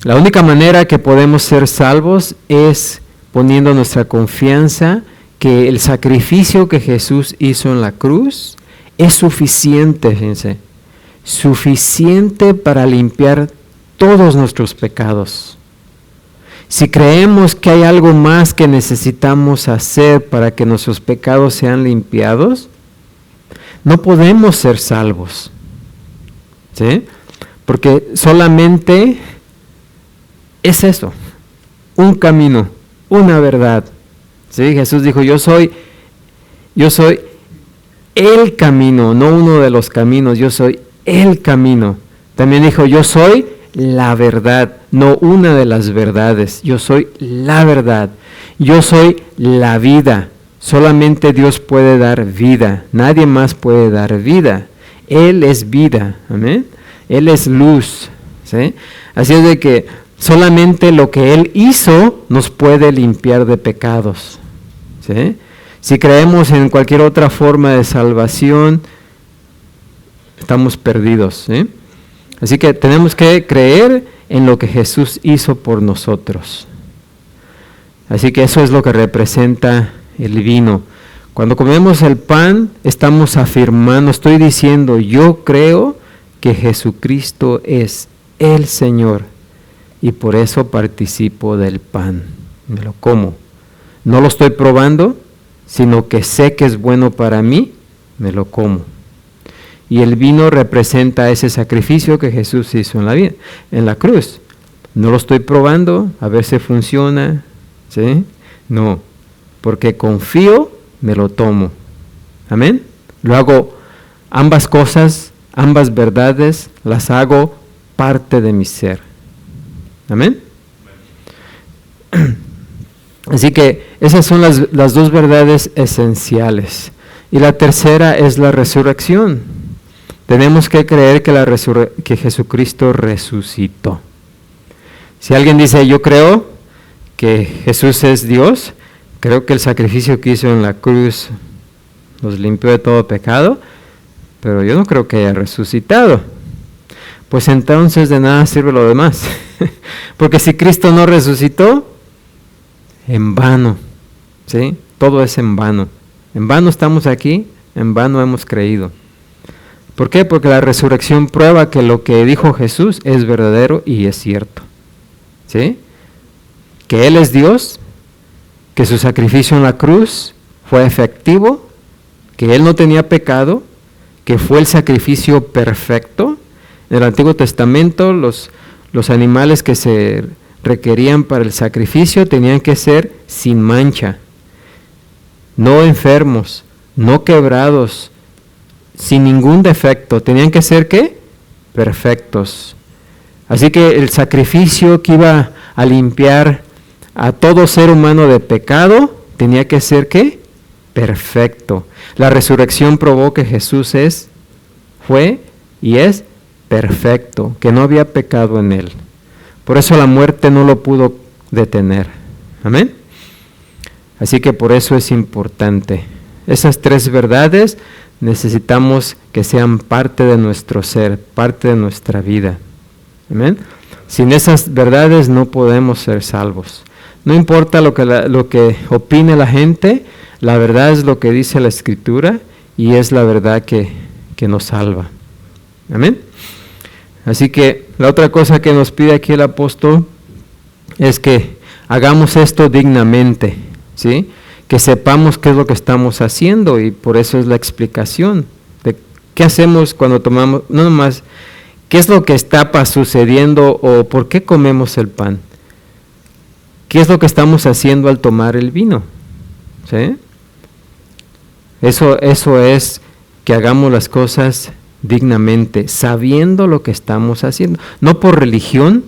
La única manera que podemos ser salvos es poniendo nuestra confianza que el sacrificio que Jesús hizo en la cruz es suficiente, fíjense, suficiente para limpiar todos nuestros pecados. si creemos que hay algo más que necesitamos hacer para que nuestros pecados sean limpiados, no podemos ser salvos. ¿Sí? Porque solamente es eso, un camino, una verdad. ¿Sí? Jesús dijo, yo soy el camino, no uno de los caminos, yo soy el camino. También dijo, yo soy la verdad, no una de las verdades, yo soy la verdad, yo soy la vida. Solamente Dios puede dar vida, nadie más puede dar vida. Él es vida, amén. Él es luz, ¿sí? Así es de que solamente lo que Él hizo nos puede limpiar de pecados, ¿sí? Si creemos en cualquier otra forma de salvación, estamos perdidos, ¿sí? Así que tenemos que creer en lo que Jesús hizo por nosotros. Así que eso es lo que representa el vino. Cuando comemos el pan, estamos afirmando, estoy diciendo, yo creo que Jesucristo es el Señor y por eso participo del pan, me lo como. No lo estoy probando, sino que sé que es bueno para mí, me lo como. Y el vino representa ese sacrificio que Jesús hizo en la cruz. No lo estoy probando, a ver si funciona, ¿sí? No, porque confío, me lo tomo. Amén. Lo hago, ambas cosas, ambas verdades, las hago parte de mi ser. Amén. Así que esas son las dos verdades esenciales. Y la tercera es la resurrección. Tenemos que creer que Jesucristo resucitó. Si alguien dice, yo creo que Jesús es Dios, creo que el sacrificio que hizo en la cruz nos limpió de todo pecado, pero yo no creo que haya resucitado. Pues entonces de nada sirve lo demás. Porque si Cristo no resucitó, en vano, ¿sí? Todo es en vano. En vano estamos aquí, en vano hemos creído. ¿Por qué? Porque la resurrección prueba que lo que dijo Jesús es verdadero y es cierto. ¿Sí? Que Él es Dios, que su sacrificio en la cruz fue efectivo, que Él no tenía pecado, que fue el sacrificio perfecto. En el Antiguo Testamento los animales que se requerían para el sacrificio tenían que ser sin mancha, no enfermos, no quebrados, sin ningún defecto. Tenían que ser, ¿qué? Perfectos. Así que el sacrificio que iba a limpiar a todo ser humano de pecado tenía que ser, ¿qué? Perfecto. La resurrección probó que Jesús fue y es perfecto, que no había pecado en Él. Por eso la muerte no lo pudo detener. Amén. Así que por eso es importante. Esas tres verdades necesitamos que sean parte de nuestro ser, parte de nuestra vida. Amén. Sin esas verdades no podemos ser salvos. No importa lo que opine la gente, la verdad es lo que dice la Escritura y es la verdad que nos salva. Amén. Así que la otra cosa que nos pide aquí el apóstol es que hagamos esto dignamente, ¿sí? Que sepamos qué es lo que estamos haciendo y por eso es la explicación de qué hacemos cuando tomamos, no nomás qué es lo que está sucediendo o por qué comemos el pan, qué es lo que estamos haciendo al tomar el vino, ¿sí? Eso es que hagamos las cosas dignamente, sabiendo lo que estamos haciendo, no por religión,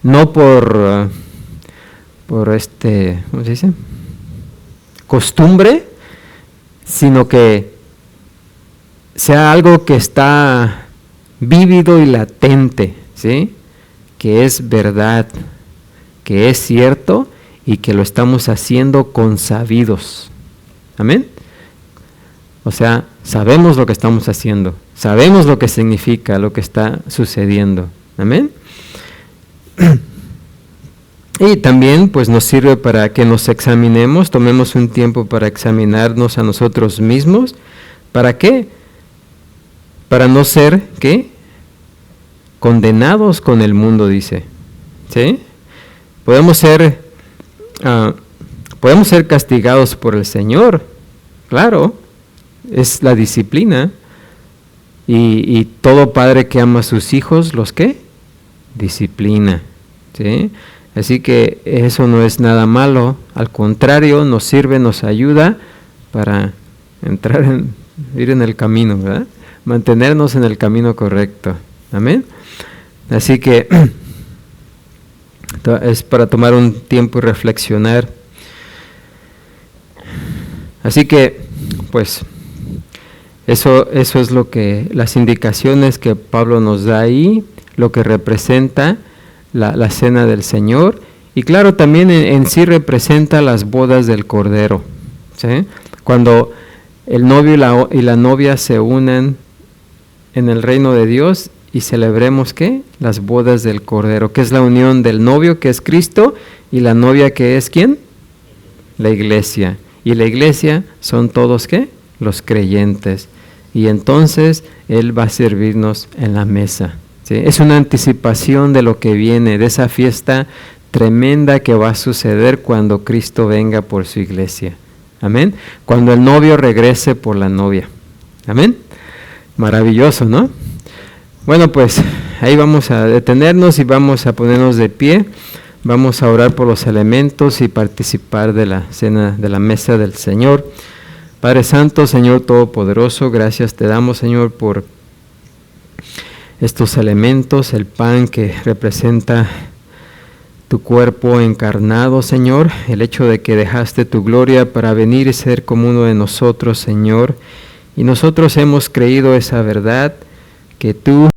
no por ¿cómo se dice? Costumbre, sino que sea algo que está vívido y latente, ¿sí? Que es verdad, que es cierto y que lo estamos haciendo consabidos. Amén. O sea, sabemos lo que estamos haciendo, sabemos lo que significa, lo que está sucediendo. Amén. Y también pues nos sirve para que nos examinemos, tomemos un tiempo para examinarnos a nosotros mismos. ¿Para qué? Para no ser, ¿qué? Condenados con el mundo, dice. ¿Sí? Podemos ser castigados por el Señor, claro, es la disciplina. Y todo padre que ama a sus hijos, ¿los qué? Disciplina, ¿sí? Así que eso no es nada malo, al contrario, nos sirve, nos ayuda para ir en el camino, ¿verdad? Mantenernos en el camino correcto, amén. Así que es para tomar un tiempo y reflexionar. Así que, pues, eso es lo que, las indicaciones que Pablo nos da ahí, lo que representa la cena del Señor, y claro, también en sí representa las bodas del Cordero, ¿sí? Cuando el novio y la novia se unen en el reino de Dios y celebremos, ¿qué? Las bodas del Cordero, que es la unión del novio, que es Cristo, y la novia, que es ¿quién? La iglesia. Y la iglesia son todos, ¿qué? Los creyentes. Y entonces Él va a servirnos en la mesa, ¿sí? Es una anticipación de lo que viene, de esa fiesta tremenda que va a suceder cuando Cristo venga por su iglesia. Amén. Cuando el novio regrese por la novia. Amén. Maravilloso, ¿no? Bueno, pues ahí vamos a detenernos y vamos a ponernos de pie. Vamos a orar por los elementos y participar de la cena, de la mesa del Señor. Padre Santo, Señor Todopoderoso, gracias te damos, Señor, por estos elementos, el pan que representa tu cuerpo encarnado, Señor, el hecho de que dejaste tu gloria para venir y ser como uno de nosotros, Señor, y nosotros hemos creído esa verdad, que tú